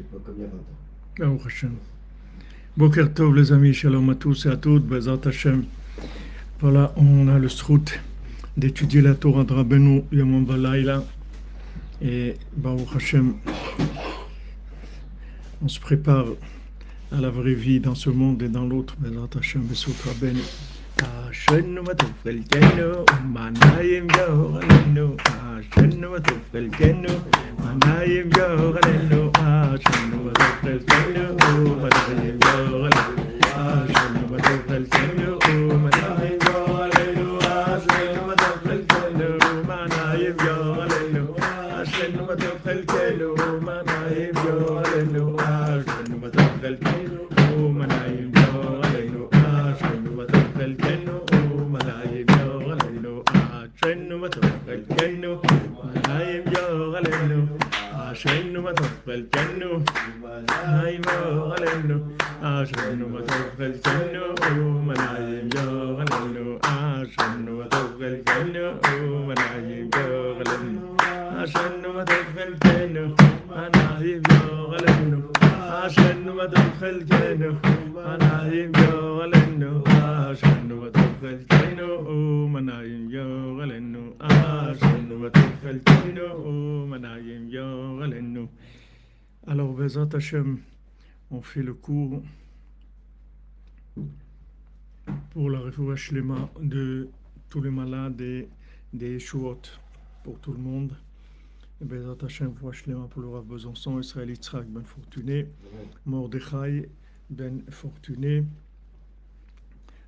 l'époque, comme il y a 20 ans. Baruch Hashem. Boker Tov les amis, shalom à tous et à toutes, Bezat Hashem. Voilà, on a le srout d'étudier la Torah de Rabbeinu Yomam V'Layla. Et Baruch Hashem, on se prépare à la vraie vie dans ce monde et dans l'autre. Bezat Hashem, Besut Rabbeinu. Ashenu matov chelkenu, manayim yoralenu. Ashenu matov chelkenu, manayim yoralenu. Ashenu matov chelkenu, manayim yoralenu. Ashenu matov chelkenu, manayim yoralenu. Ashenu matov chelkenu, manayim yoralenu. Ashenu matov chelkenu, manayim yoralenu. Ashenu matov chelkenu, manayim yoralenu. Ashenu matov chelkenu, manayim yoralenu. Ashenu matov chelkenu, manayim yoralenu. Ashenu matov chelkenu, manayim yoralenu. Ashenu matov chelkenu, manayim yoralenu. Ashenu matov chelkenu, manayim yoralenu. Ashenu matov chelkenu, manayim yoralenu. Ashenu matov chelkenu, manayim yoralenu. Ashenu matov chelkenu, manayim yoralenu. Ashenu matov chelkenu, manayim yoralenu. Alors, Bezat Hashem, on fait le cours pour la refoua shlema de tous les malades et des Yeshuot pour tout le monde. Et Bezat Hashem, refoua shlema pour le Rav Besançon, Israël Yitzhak ben Fortuné, Mordechai ben Fortuné,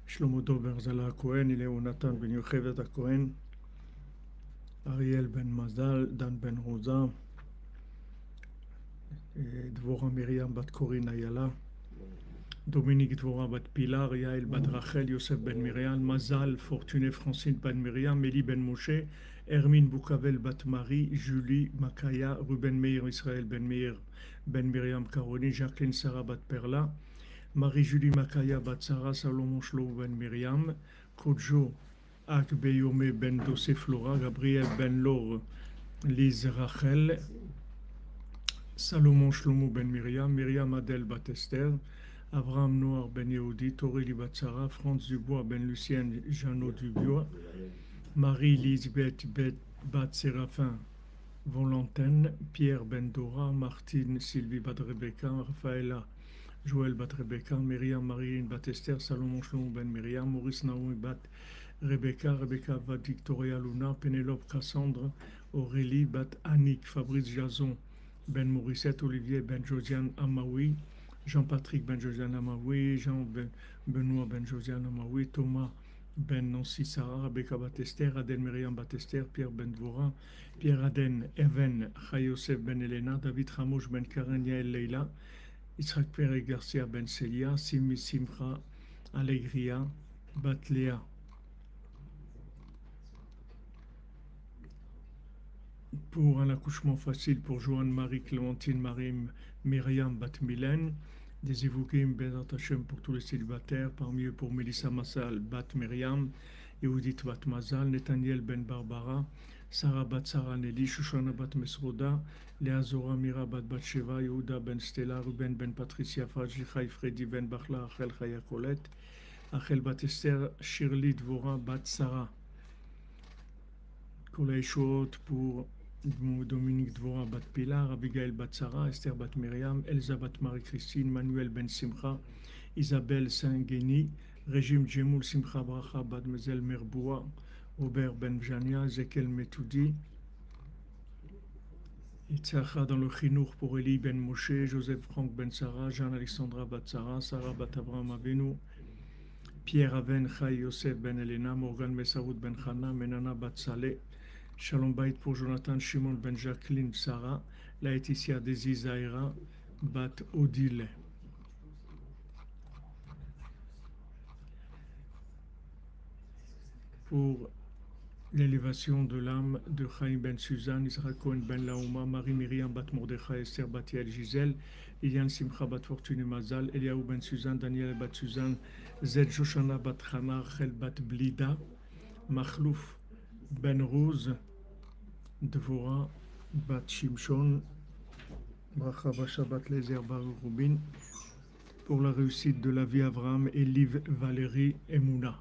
Shlomo Dober Zala Cohen, Léonatan ben Yochevet Cohen, Ariel ben Mazal, Dan ben Rosa, Dvorah Miriam bat Corinne Ayala, Dominique Dvorah bat Pilar, Yael bat Rachel, Yosef ben Miriam, Mazal, Fortuné Francine ben Miriam, Mélie ben Moshe, Hermine Boukavel bat Marie, Julie Makaya, Ruben Meir Israël ben Meir ben Miriam Caroline, Jacqueline Sarah bat Perla, Marie-Julie Makaya bat Sarah, Salomon Shlo ben Miriam, Kodjo Akbeyome ben Dossé Flora, Gabriel ben Laure, Lise Rachel, Salomon Shlomo ben Miriam, Myriam Adel bat Esther, Abraham Noir ben Yehudi, Aurélie bat Sarah, Franz Dubois ben Lucienne, Jeannot Dubois, Marie-Lisbeth bat Séraphin Volontaine, Pierre ben Dora, Martine Sylvie bat Rebecca, Raphaëla Joël bat Rebecca, Myriam Marilyn bat Esther, Salomon Shlomo ben Myriam, Maurice Naomi bat Rebecca, Rebecca bat Victoria Luna, Pénélope Cassandre, Aurélie bat Annick, Fabrice Jason ben Morissette, Olivier ben Josiane Amaoui, Jean-Patrick ben Josiane Amaoui, Jean ben Benoît ben Josiane Amaoui, Thomas ben Nancy Sarah, Rebecca bat Esther, Adèle Myriam bat Esther, Pierre ben Dvora, Pierre Aden, Even, Chayosef ben Elena, David Ramouche ben Karen Yael Leila, Yitzhak Pérez Garcia ben Celia, Simi Simcha Alegria bat Léa. Pour un accouchement facile pour Joanne Marie Clémentine Marie Myriam bat Mylène, des évoquim Bezat Hashem pour tous les célibataires, parmi eux pour Melissa Massal bat Myriam, Yehudit bat Mazal, Nathaniel ben Barbara, Sarah bat Sarah Nelly, Shoshana bat Mesroda, Léa Zora Mira bat Batsheva, Yehuda ben Stella, Ruben ben Patricia Fajri, Chai Freddy ben Bachla, Achel Chaya Colette, Achel bat Esther, Shirley Dvora bat Sarah. Kolei Shot pour Dominique Dvora bat Pilar, Abigail bat Sarah, Esther bat Myriam, Elsa bat Marie-Christine, Manuel ben Simcha, Isabelle Saint-Guény, Régime Djemoul Simcha Bracha bat Mezel Merboua, Robert ben Jania, Ezekiel Metoudi, Itzacha dans le Chinour pour Eli ben Moshe, Joseph Franck ben Sarah, Jean-Alexandra bat Sarah, Sarah bat Abraham Avinu, Pierre Aven, Chai Yosef ben Elena, Morgan Messaoud ben Chana, Menana bat Saleh, Shalom Bait pour Jonathan Shimon ben Jacqueline Sarah, Laetitia Desi Zaira bat Odile. Pour l'élévation de l'âme de Chaim ben Suzanne, Israël Cohen ben Laouma, Marie Myriam bat Mordechai, Esther bat Yael Gisèle, Iliane Simcha bat Fortuné Mazal, Eliaou ben Suzanne, Daniel bat Suzanne, Zed Shoshana bat Chana, Rachel bat Blida, Machlouf ben Rose, Dvora bat Shimshon, Bracha Shabbat Lezer Baruch Rubin, pour la réussite de la vie Avraham et Liv Valérie et Mouna.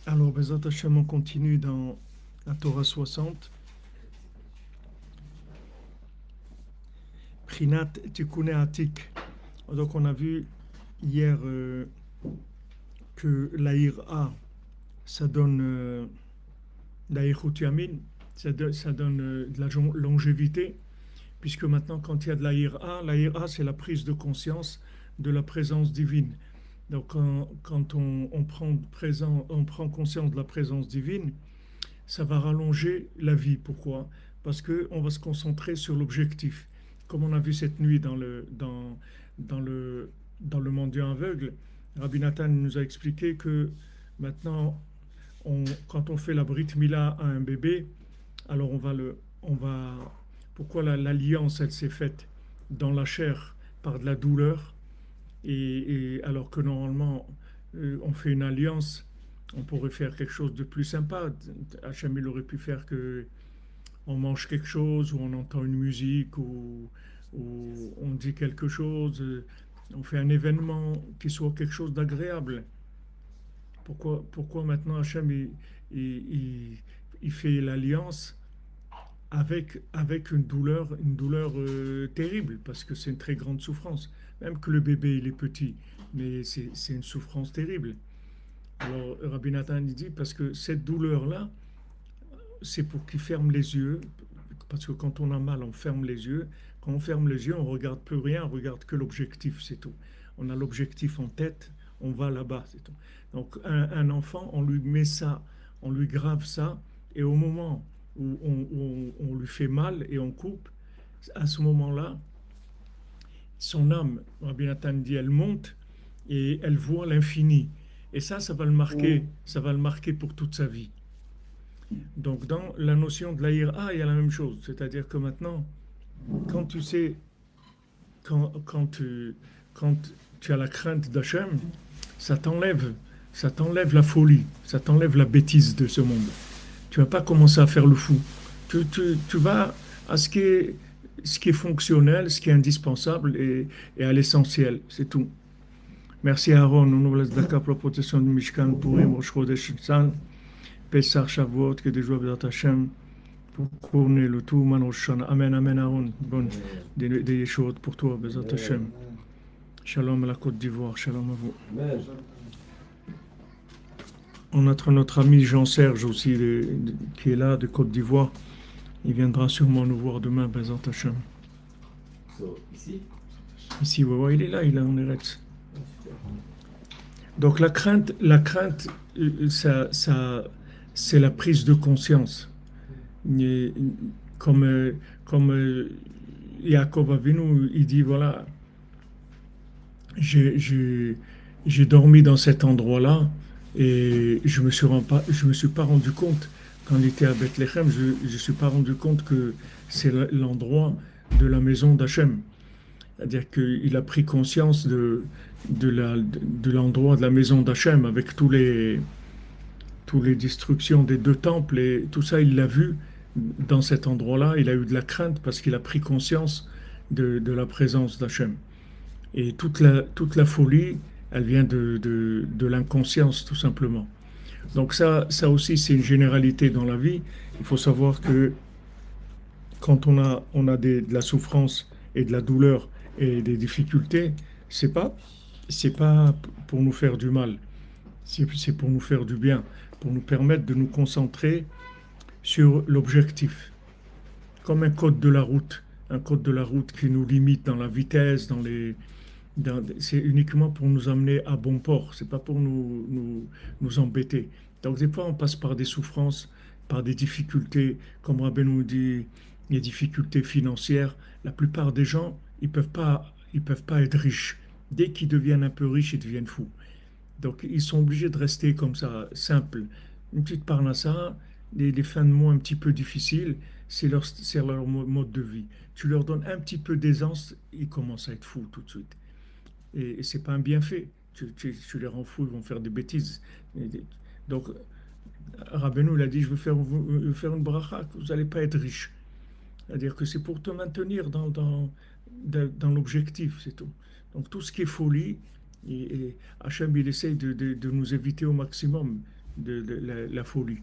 Alors, Bezat Hashem, on continue dans la Torah 60. Prinat Tikkuné Atik. Donc, on a vu hier que l'Aïra, ça donne l'Aïchut Yamin, ça donne de la longévité, puisque maintenant, quand il y a de l'Aïra, c'est la prise de conscience de la présence divine. Donc, quand on prend conscience de la présence divine, ça va rallonger la vie. Pourquoi? Parce qu'on va se concentrer sur l'objectif. Comme on a vu cette nuit dans le mendiant aveugle, Rabbi Nathan nous a expliqué que maintenant, quand on fait la Brit Mila à un bébé, alors pourquoi l'alliance, elle s'est faite dans la chair par de la douleur, et alors que normalement, on fait une alliance, on pourrait faire quelque chose de plus sympa. Hachem, il aurait pu faire que on mange quelque chose, ou on entend une musique, ou on dit quelque chose, on fait un événement qui soit quelque chose d'agréable. Pourquoi maintenant Hachem il fait l'alliance avec une douleur terrible, parce que c'est une très grande souffrance. Même que le bébé il est petit, mais c'est une souffrance terrible. Alors Rabbi Nathan dit, parce que cette douleur-là, c'est pour qu'il ferme les yeux, parce que quand on a mal, on ferme les yeux. Quand on ferme les yeux, on ne regarde plus rien, on regarde que l'objectif, c'est tout. On a l'objectif en tête, on va là-bas, c'est tout. Donc un enfant, on lui met ça, on lui grave ça, et au moment où on lui fait mal et on coupe, à ce moment-là, son âme, Rabbi Nathan dit, elle monte et elle voit l'infini. Et ça va le marquer pour toute sa vie. Donc dans la notion de l'Aïra, il y a la même chose. C'est-à-dire que maintenant, quand tu sais, quand tu as la crainte d'Hachem, ça t'enlève la folie, ça t'enlève la bêtise de ce monde. Tu vas pas commencer à faire le fou. Tu vas à ce qui est fonctionnel, ce qui est indispensable, et à l'essentiel, c'est tout. Merci Aaron, on nous laisse d'accord pour la protection du Mishkan, pour Rosh Chodesh Nisan, Pesach, Shavuot, que des joies de Hachem, pour couronner le tout, Man Rosh Hashanah. Amen, amen Aaron. Bonne des Yeshua pour toi, Bezat Hachem. Shalom à la Côte d'Ivoire, shalom à vous. On a notre ami Jean-Serge aussi, qui est là, de Côte d'Ivoire. Il viendra sûrement nous voir demain, Bezat Hachem. Ici? Ici, ouais, il est là, en Eretz. Donc la crainte, ça, c'est la prise de conscience. Et comme Yaakov Avinu, il dit, voilà, j'ai dormi dans cet endroit-là, et je me suis pas rendu compte, quand il était à Bethléem, je ne suis pas rendu compte que c'est l'endroit de la maison d'Hachem. C'est-à-dire qu'il a pris conscience de l'endroit de la maison d'Hachem, avec tous les destructions des deux temples, et tout ça, il l'a vu dans cet endroit-là. Il a eu de la crainte parce qu'il a pris conscience de la présence d'Hachem. Et toute la folie, elle vient de l'inconscience, tout simplement. Donc ça aussi, c'est une généralité dans la vie. Il faut savoir que quand on a de la souffrance et de la douleur et des difficultés, c'est pas pour nous faire du mal, c'est pour nous faire du bien, pour nous permettre de nous concentrer sur l'objectif. Comme un code de la route qui nous limite dans la vitesse, c'est uniquement pour nous amener à bon port, c'est pas pour nous embêter. Donc des fois on passe par des souffrances, par des difficultés, comme Rabbi nous dit, les difficultés financières. La plupart des gens, ils peuvent pas être riches. Dès qu'ils deviennent un peu riches, ils deviennent fous. Donc, ils sont obligés de rester comme ça, simple. Une petite parnassa, les fins de mois un petit peu difficiles, c'est leur mode de vie. Tu leur donnes un petit peu d'aisance, ils commencent à être fous tout de suite. Et c'est pas un bienfait. Tu les rends fous, ils vont faire des bêtises. Donc, Rabbeinu, il a dit, je veux faire une bracha, que vous n'allez pas être riche. C'est-à-dire que c'est pour te maintenir dans l'objectif, c'est tout. Donc tout ce qui est folie, et Hachem, il essaye de nous éviter au maximum la folie.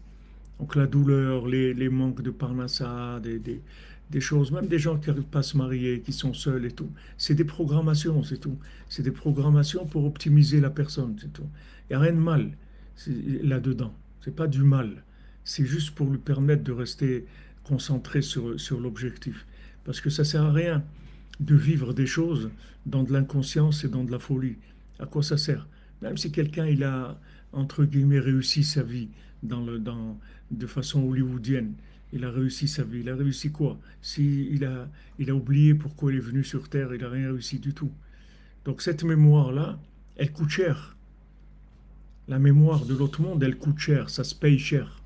Donc la douleur, les manques de parnassa, des choses, même des gens qui n'arrivent pas à se marier, qui sont seuls et tout. C'est des programmations, c'est tout. C'est des programmations pour optimiser la personne, c'est tout. Il n'y a rien de mal là-dedans. C'est pas du mal. C'est juste pour lui permettre de rester concentré sur l'objectif. Parce que ça sert à rien de vivre des choses dans de l'inconscience et dans de la folie. À quoi ça sert? Même si quelqu'un il a entre guillemets réussi sa vie de façon hollywoodienne, il a réussi sa vie. Il a réussi quoi? Si il a oublié pourquoi il est venu sur Terre, il n'a rien réussi du tout. Donc cette mémoire-là, elle coûte cher. La mémoire de l'autre monde, elle coûte cher, ça se paye cher.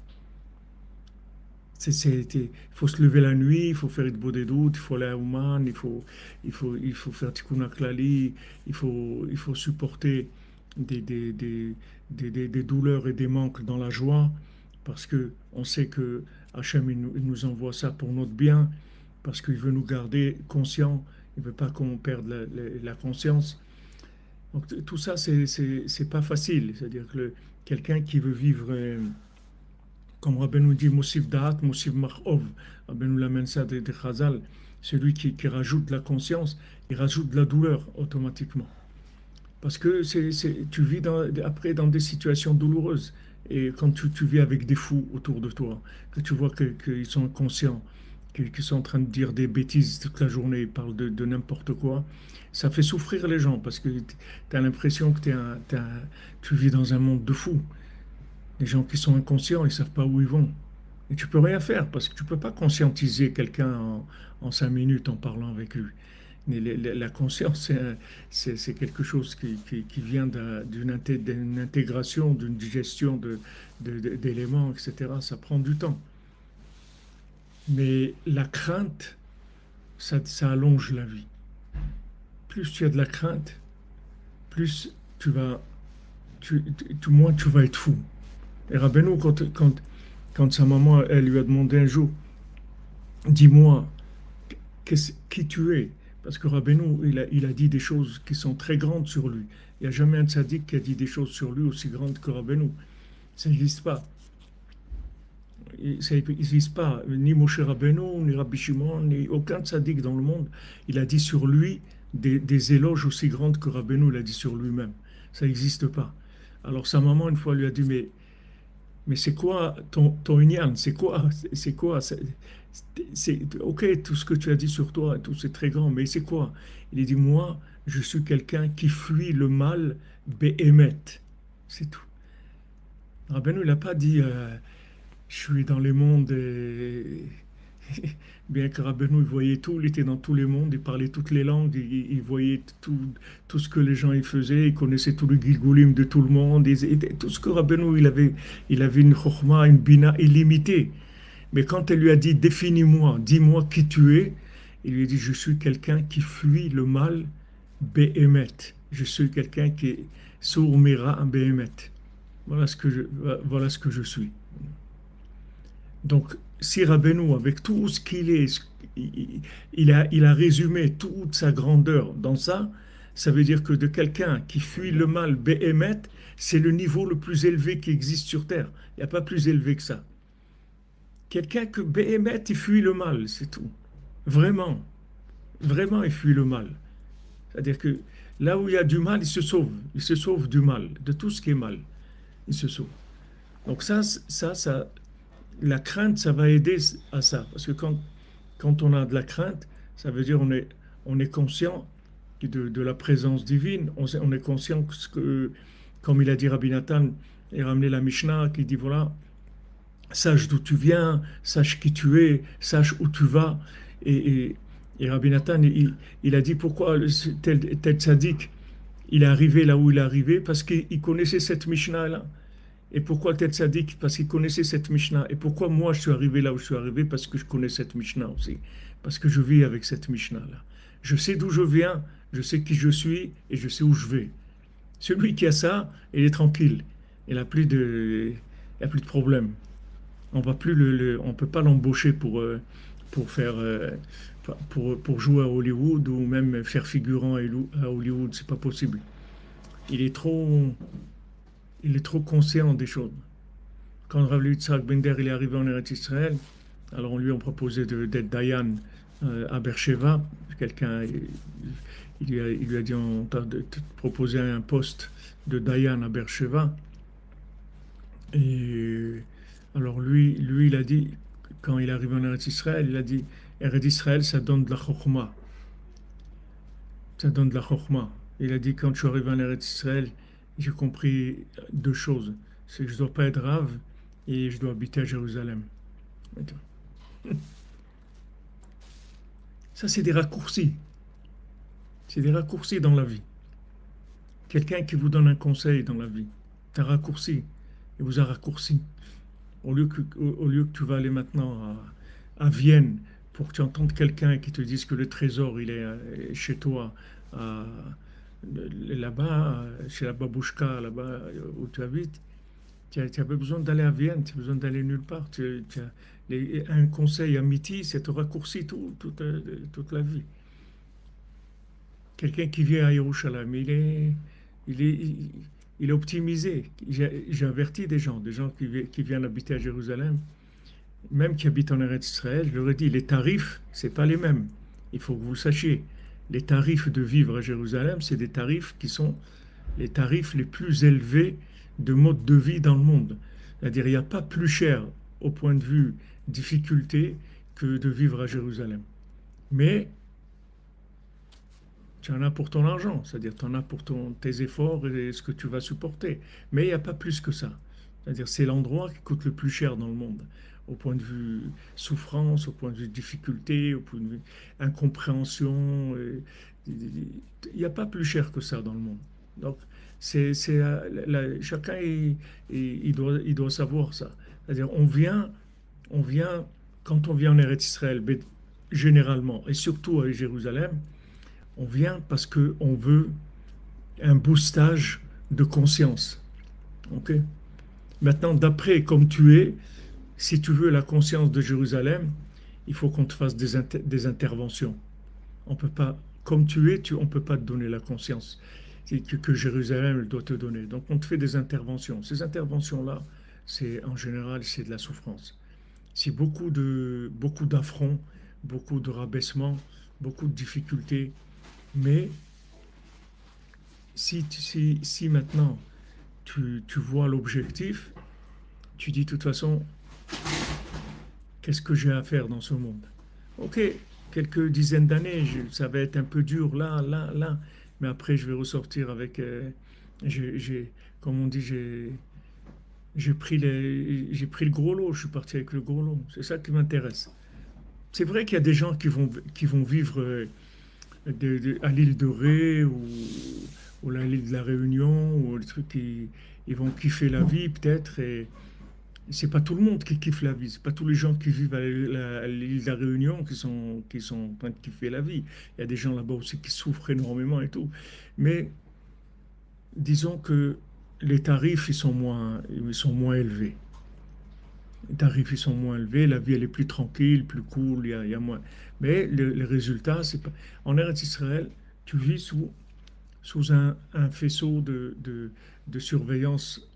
Il faut se lever la nuit, il faut faire une des doutes, il faut aller à Ouman, il faut faire Tikkun HaKlali, il faut supporter des douleurs et des manques dans la joie, parce que on sait que Hachem il nous envoie ça pour notre bien, parce qu'il veut nous garder conscients, il ne veut pas qu'on perde la conscience. Donc tout ça, c'est pas facile. C'est-à-dire que quelqu'un qui veut vivre, comme Rabbeinu dit, Mosif Da'at, Mosif Mar'ov, Rabbeinu l'amène ça des Chazal, celui qui rajoute la conscience, il rajoute de la douleur automatiquement. Parce que tu vis après dans des situations douloureuses. Et quand tu vis avec des fous autour de toi, que tu vois qu'ils sont inconscients, qu'ils sont en train de dire des bêtises toute la journée, ils parlent de n'importe quoi, ça fait souffrir les gens parce que tu as l'impression que tu vis dans un monde de fous. Les gens qui sont inconscients, ils ne savent pas où ils vont. Et tu peux rien faire parce que tu ne peux pas conscientiser quelqu'un en 5 minutes en parlant avec lui. Mais la conscience, c'est quelque chose qui vient d'une intégration, d'une digestion d'éléments, etc. Ça prend du temps. Mais la crainte, ça allonge la vie. Plus tu as de la crainte, plus moins tu vas être fou. Et Rabbeinu, quand sa maman, elle lui a demandé un jour, dis-moi, qui tu es? Parce que Rabbeinu, il a dit des choses qui sont très grandes sur lui. Il n'y a jamais un tzaddik qui a dit des choses sur lui aussi grandes que Rabbeinu. Ça n'existe pas. Ça n'existe pas. Ni Moshe Rabbeinu, ni Rabbi Shimon, ni aucun tzaddik dans le monde. Il a dit sur lui des éloges aussi grandes que Rabbeinu l'a dit sur lui-même. Ça n'existe pas. Alors sa maman, une fois, lui a dit, mais c'est quoi ton inyan? C'est quoi? Ok, tout ce que tu as dit sur toi, tout c'est très grand, mais c'est quoi? Il a dit, moi, je suis quelqu'un qui fuit le mal, béhémet. C'est tout. Rabbeinu, il n'a pas dit, je suis dans les mondes, bien que Rabbeinu, il voyait tout, il était dans tous les mondes, il parlait toutes les langues, il voyait tout ce que les gens y faisaient, il connaissait tout le gilgoulim de tout le monde, tout ce que Rabbeinu, il avait une chokhma, une bina illimitée. Mais quand elle lui a dit, définis-moi, dis-moi qui tu es, il lui a dit, je suis quelqu'un qui fuit le mal, béhémet. Je suis quelqu'un qui est sourmira en béhémet. Voilà ce que je suis. Donc, si Rabbeinu, avec tout ce qu'il est, il a résumé toute sa grandeur dans ça, ça veut dire que de quelqu'un qui fuit le mal, béhémet, c'est le niveau le plus élevé qui existe sur Terre. Il n'y a pas plus élevé que ça. Quelqu'un que béhémet, il fuit le mal, c'est tout. Vraiment. Vraiment, il fuit le mal. C'est-à-dire que là où il y a du mal, il se sauve. Il se sauve du mal, de tout ce qui est mal. Il se sauve. Donc ça, la crainte, ça va aider à ça. Parce que quand on a de la crainte, ça veut dire on est conscient de la présence divine. On est conscient que, comme il a dit Rabbi Nathan, il a ramené la Mishnah qui dit, voilà, sache d'où tu viens, sache qui tu es, sache où tu vas. Et Et Rabbi Nathan, il a dit pourquoi tel tzaddik, il est arrivé là où il est arrivé, parce qu'il connaissait cette Mishnah-là. Et pourquoi tel tzaddik? Parce qu'il connaissait cette Mishnah. Et pourquoi moi je suis arrivé là où je suis arrivé? Parce que je connais cette Mishnah aussi. Parce que je vis avec cette Mishnah-là. Je sais d'où je viens, je sais qui je suis et je sais où je vais. Celui qui a ça, il est tranquille. Il n'a plus de problème. On va plus on peut pas l'embaucher pour faire pour jouer à Hollywood ou même faire figurant à Hollywood. C'est pas possible. Il est trop il est trop conscient des choses. Quand Rav Yitzhak Bender il est arrivé en Eretz Israël, alors on lui a proposé d'être Dayan à Beersheva. Quelqu'un il lui a dit on t'a proposé un poste de Dayan à Beersheva. Et alors lui, il a dit, quand il est arrivé en Eretz Israël, il a dit, Eretz Israël, ça donne de la chokhmah. Ça donne de la chokhmah. Il a dit, quand je suis arrivé en Eretz Israël, j'ai compris deux choses. C'est que je ne dois pas être rave et je dois habiter à Jérusalem. Ça, c'est des raccourcis. C'est des raccourcis dans la vie. Quelqu'un qui vous donne un conseil dans la vie, c'est un raccourci. Il vous a raccourci. Au lieu que tu vas aller maintenant à Vienne pour que tu entendes quelqu'un qui te dise que le trésor, il est chez toi, là-bas, chez la babouchka, là-bas où tu habites, tu n'as pas besoin d'aller à Vienne, tu as besoin d'aller nulle part. Un conseil à midi, ça te raccourcit toute la vie. Quelqu'un qui vient à Yerushalayim, il est optimisé. J'ai averti des gens qui viennent habiter à Jérusalem, même qui habitent en Eretz Israël, je leur ai dit, les tarifs, c'est pas les mêmes. Il faut que vous le sachiez. Les tarifs de vivre à Jérusalem, c'est des tarifs qui sont les tarifs les plus élevés de mode de vie dans le monde. C'est-à-dire, il n'y a pas plus cher au point de vue difficulté que de vivre à Jérusalem. Mais tu en as pour ton argent, c'est-à-dire tu en as pour tes efforts et ce que tu vas supporter. Mais il n'y a pas plus que ça. C'est-à-dire c'est l'endroit qui coûte le plus cher dans le monde, au point de vue souffrance, au point de vue difficulté, au point de vue incompréhension. Il n'y a pas plus cher que ça dans le monde. Donc chacun il doit savoir ça. C'est-à-dire on vient quand on vient en Eretz Israël, généralement et surtout à Jérusalem. On vient parce qu'on veut un boostage de conscience. Ok? Maintenant, d'après comme tu es, si tu veux la conscience de Jérusalem, il faut qu'on te fasse des interventions. On peut pas, comme tu es, on ne peut pas te donner la conscience que Jérusalem doit te donner. Donc, on te fait des interventions. Ces interventions-là, en général, c'est de la souffrance. C'est beaucoup d'affronts, beaucoup de rabaissements, beaucoup de difficultés. Mais si maintenant tu vois l'objectif, tu dis de toute façon, qu'est-ce que j'ai à faire dans ce monde? Ok, quelques dizaines d'années, ça va être un peu dur là, mais après je vais ressortir avec, comme on dit, j'ai pris le gros lot, je suis parti avec le gros lot. C'est ça qui m'intéresse. C'est vrai qu'il y a des gens qui vont vivre à l'île de Ré ou à l'île de la Réunion ou des trucs ils vont kiffer la vie peut-être et c'est pas tout le monde qui kiffe la vie, c'est pas tous les gens qui vivent à l'île de la Réunion qui sont en train de kiffer la vie. Il y a des gens là-bas aussi qui souffrent énormément et tout. Mais disons que les tarifs ils sont moins élevés. Les tarifs ils sont moins élevés, la vie elle est plus tranquille, plus cool, il y a moins. Mais le résultat, c'est pas. En Eretz Israël, tu vis sous un faisceau de surveillance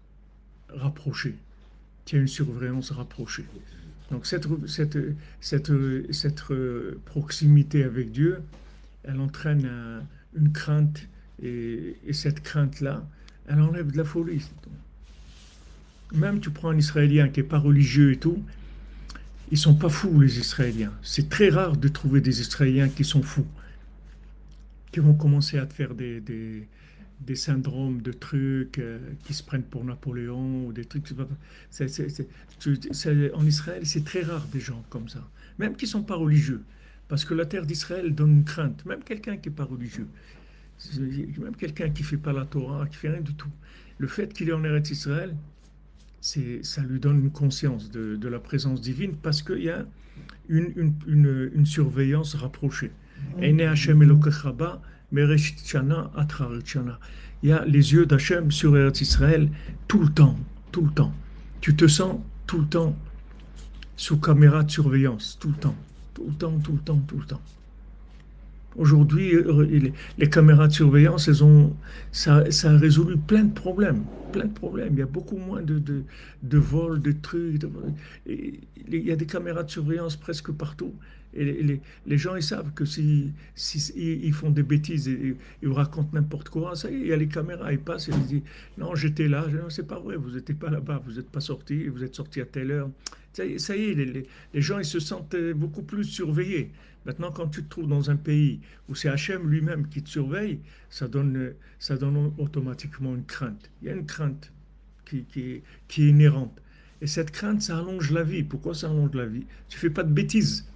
rapprochée. Tu as une surveillance rapprochée. Donc cette proximité avec Dieu, elle entraîne une crainte et cette crainte-là, elle enlève de la folie. Même tu prends un Israélien qui n'est pas religieux et tout, ils sont pas fous les Israéliens. C'est très rare de trouver des Israéliens qui sont fous, qui vont commencer à te faire des syndromes de trucs, qui se prennent pour Napoléon ou des trucs. En Israël, c'est très rare des gens comme ça, même qui sont pas religieux. Parce que la terre d'Israël donne une crainte, même quelqu'un qui n'est pas religieux, même quelqu'un qui ne fait pas la Torah, qui ne fait rien du tout. Le fait qu'il est en Eretz Israël, ça lui donne une conscience de la présence divine parce qu'il y a une surveillance rapprochée. Ene Hashem Elokecha ba, mereshit shana atrarit shana. Il y a les yeux d'Hachem sur Eretz Israël tout le temps, tout le temps. Tu te sens tout le temps sous caméra de surveillance, tout le temps, tout le temps, tout le temps, tout le temps. Aujourd'hui, les caméras de surveillance, ça a résolu plein de problèmes, plein de problèmes. Il y a beaucoup moins de vols, de trucs. Il y a des caméras de surveillance presque partout. Et les gens, ils savent que si ils font des bêtises et ils vous racontent n'importe quoi, ça y est, il y a les caméras, ils passent et ils disent, non, j'étais là. Non, c'est pas vrai, vous n'étiez pas là-bas, vous n'êtes pas sorti, vous êtes sorti à telle heure. Ça y est, les gens, ils se sentent beaucoup plus surveillés. Maintenant, quand tu te trouves dans un pays où c'est Hachem lui-même qui te surveille, ça donne automatiquement une crainte. Il y a une crainte qui est inhérente. Et cette crainte, ça allonge la vie. Pourquoi ça allonge la vie? Tu fais pas de bêtises.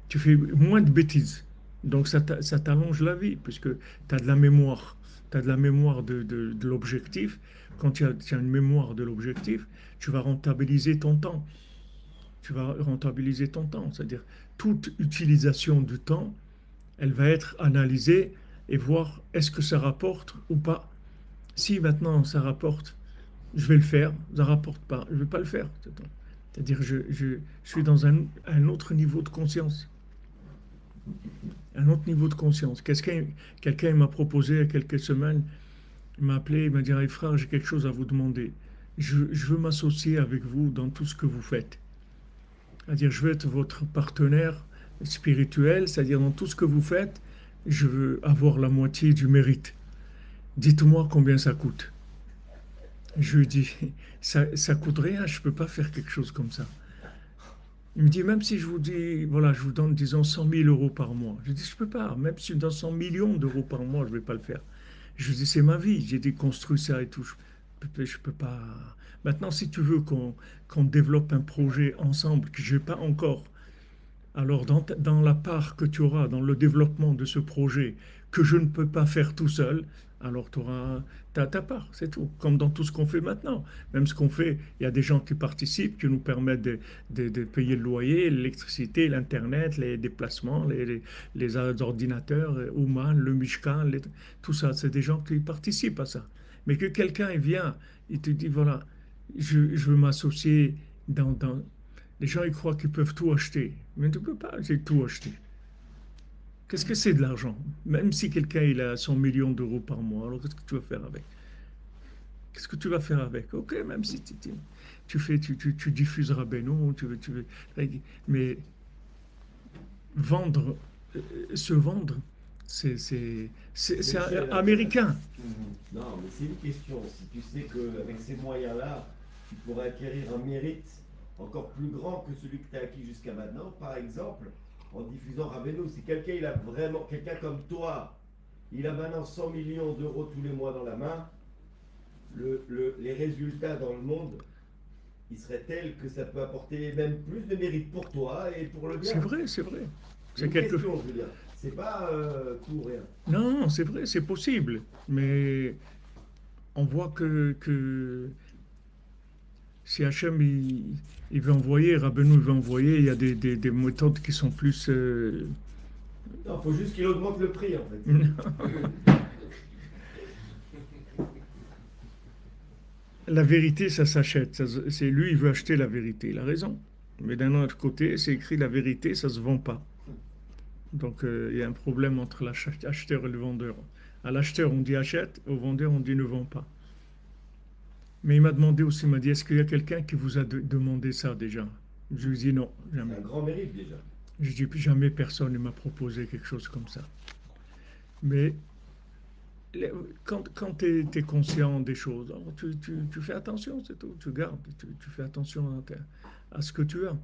Tu fais moins de bêtises. Donc ça t'allonge la vie, puisque tu as de la mémoire. Tu as de la mémoire de l'objectif. Quand tu as une mémoire de l'objectif, tu vas rentabiliser ton temps. C'est-à-dire toute utilisation du temps, elle va être analysée et voir est-ce que ça rapporte ou pas. Si maintenant ça rapporte, je vais le faire. Ça rapporte pas, je vais pas le faire. C'est-à-dire je suis dans un autre niveau de conscience. Un autre niveau de conscience. Quelqu'un m'a proposé il y a quelques semaines, il m'a appelé, il m'a dit, hey, frère, j'ai quelque chose à vous demander. Je veux m'associer avec vous dans tout ce que vous faites. C'est-à-dire, je veux être votre partenaire spirituel, c'est-à-dire dans tout ce que vous faites, je veux avoir la moitié du mérite. Dites-moi combien ça coûte. Je lui dis, ça coûte rien, je ne peux pas faire quelque chose comme ça. Il me dit, même si je vous dis, voilà, je vous donne, disons, 100 000 euros par mois. Je dis, je ne peux pas, même si je donne 100 millions d'euros par mois, je ne vais pas le faire. Je lui dis, c'est ma vie, j'ai déconstruit ça et tout. Je peux pas. Maintenant, si tu veux qu'on développe un projet ensemble que je n'ai pas encore, alors dans la part que tu auras dans le développement de ce projet que je ne peux pas faire tout seul, alors tu auras ta part, c'est tout. Comme dans tout ce qu'on fait maintenant. Même ce qu'on fait, il y a des gens qui participent, qui nous permettent de payer le loyer, l'électricité, l'Internet, les déplacements, les ordinateurs, Ouman, le Mishkan, tout ça, c'est des gens qui participent à ça. Mais que quelqu'un il vient, il te dit, voilà, je veux m'associer dans. Les gens, ils croient qu'ils peuvent tout acheter. Mais tu ne peux pas tout acheter. Qu'est-ce que c'est de l'argent? Même si quelqu'un il a 100 millions d'euros par mois, alors qu'est-ce que tu vas faire avec? Qu'est-ce que tu vas faire avec? Ok, même si tu diffuseras Beno, mais vendre, se vendre, c'est américain. Non, mais c'est une question. Si tu sais qu'avec ces moyens-là, tu pourrais acquérir un mérite encore plus grand que celui que tu as acquis jusqu'à maintenant, par exemple, en diffusant Rabbeinu. Si quelqu'un il a vraiment, quelqu'un comme toi, il a maintenant 100 millions d'euros tous les mois dans la main, les résultats dans le monde, ils seraient tels que ça peut apporter même plus de mérite pour toi et pour le bien. C'est vrai, c'est vrai. C'est une question, je veux dire. C'est pas tout ou rien. Non, c'est vrai, c'est possible. Mais on voit que si Hachem il veut envoyer, Rabbeinu il veut envoyer, il y a des méthodes qui sont plus. Non, il faut juste qu'il augmente le prix en fait. La vérité, ça s'achète. C'est lui, il veut acheter la vérité. Il a raison. Mais d'un autre côté, c'est écrit la vérité, ça se vend pas. Donc il y a un problème entre l'acheteur et le vendeur. À l'acheteur, on dit achète, au vendeur, on dit ne vend pas. Mais il m'a demandé aussi, il m'a dit, est-ce qu'il y a quelqu'un qui vous a demandé ça déjà? Je lui ai dit non, jamais. C'est un grand mérite déjà. Je dis jamais personne ne m'a proposé quelque chose comme ça. Mais quand tu es conscient des choses, alors tu fais attention, c'est tout. Tu gardes, tu fais attention à ce que tu as.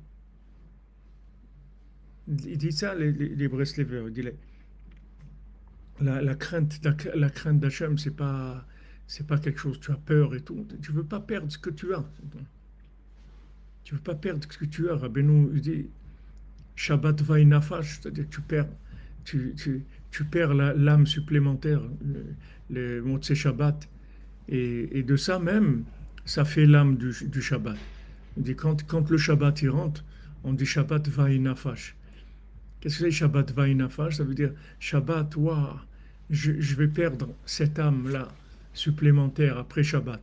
Il dit ça, les Breslevers. Il dit la crainte d'Hachem, c'est pas quelque chose, tu as peur et tout. Tu veux pas perdre ce que tu as. Tu veux pas perdre ce que tu as. Rabbeinu, il dit, Shabbat Vainafash, c'est-à-dire que tu perds l'âme supplémentaire, le Motzei Shabbat. Et de ça même, ça fait l'âme du Shabbat. On dit quand le Shabbat y rentre, on dit Shabbat Vainafash. Qu'est-ce que c'est Shabbat Vainafash? Ça veut dire Shabbat, waouh, je vais perdre cette âme-là supplémentaire après Shabbat.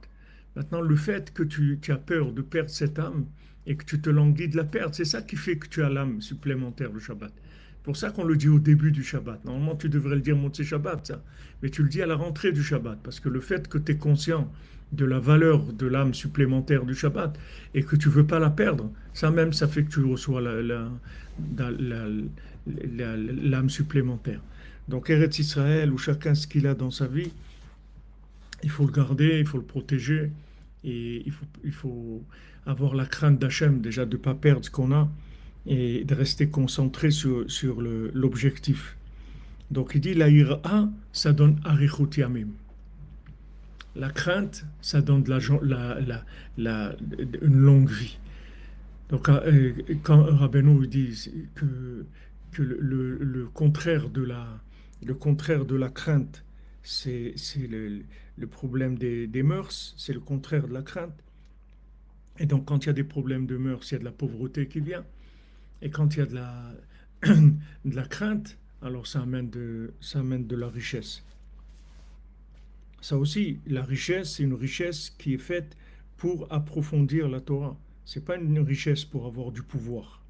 Maintenant, le fait que tu as peur de perdre cette âme et que tu te languis de la perdre, c'est ça qui fait que tu as l'âme supplémentaire le Shabbat. C'est pour ça qu'on le dit au début du Shabbat. Normalement, tu devrais le dire Motzei Shabbat, ça. Mais tu le dis à la rentrée du Shabbat, parce que le fait que tu es conscient de la valeur de l'âme supplémentaire du Shabbat et que tu ne veux pas la perdre, ça même, ça fait que tu reçois l'âme supplémentaire. Donc, Eretz Israël, où chacun ce qu'il a dans sa vie, il faut le garder, il faut le protéger, et il faut avoir la crainte d'Hachem, déjà de ne pas perdre ce qu'on a, et de rester concentré sur l'objectif. Donc il dit, la ira, ça donne arichut yamim. La crainte, ça donne une longue vie. Donc quand Rabbeinu dit que le contraire de la crainte, c'est le problème des mœurs, c'est le contraire de la crainte. Et donc, quand il y a des problèmes de mœurs, il y a de la pauvreté qui vient. Et quand il y a de la crainte, alors ça amène de la richesse. Ça aussi, la richesse, c'est une richesse qui est faite pour approfondir la Torah. Ce n'est pas une richesse pour avoir du pouvoir.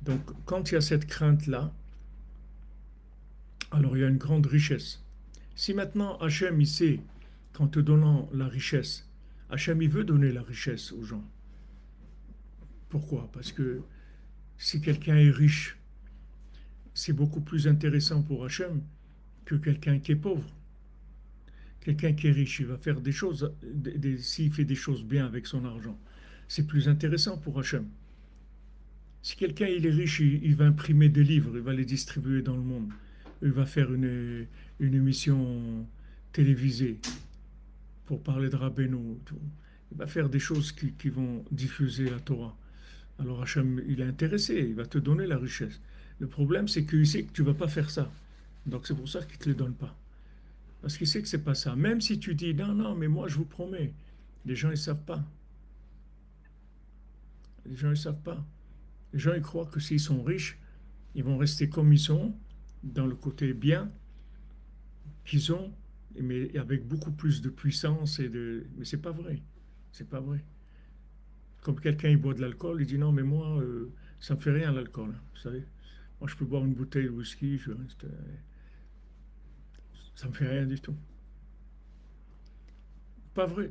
Donc, quand il y a cette crainte-là, alors il y a une grande richesse. Si maintenant Hachem, il sait qu'en te donnant la richesse, Hachem, il veut donner la richesse aux gens. Pourquoi? Parce que si quelqu'un est riche, c'est beaucoup plus intéressant pour Hachem que quelqu'un qui est pauvre. Quelqu'un qui est riche, il va faire des choses, s'il fait des choses bien avec son argent, c'est plus intéressant pour Hachem. Si quelqu'un il est riche, il va imprimer des livres, il va les distribuer dans le monde. Il va faire une émission télévisée pour parler de Rabbeinu. Il va faire des choses qui vont diffuser la Torah. Alors Hachem, il est intéressé, il va te donner la richesse. Le problème, c'est qu'il sait que tu ne vas pas faire ça. Donc c'est pour ça qu'il ne te le donne pas. Parce qu'il sait que ce n'est pas ça. Même si tu dis, non, mais moi je vous promets. Les gens, ils ne savent pas. Les gens, ils ne savent pas. Les gens, ils croient que s'ils sont riches, ils vont rester comme ils sont, dans le côté bien qu'ils ont, mais avec beaucoup plus de puissance mais c'est pas vrai. C'est pas vrai. Comme quelqu'un il boit de l'alcool, il dit non mais moi ça me fait rien l'alcool, hein, vous savez. Moi je peux boire une bouteille de whisky, ça me fait rien du tout. Pas vrai.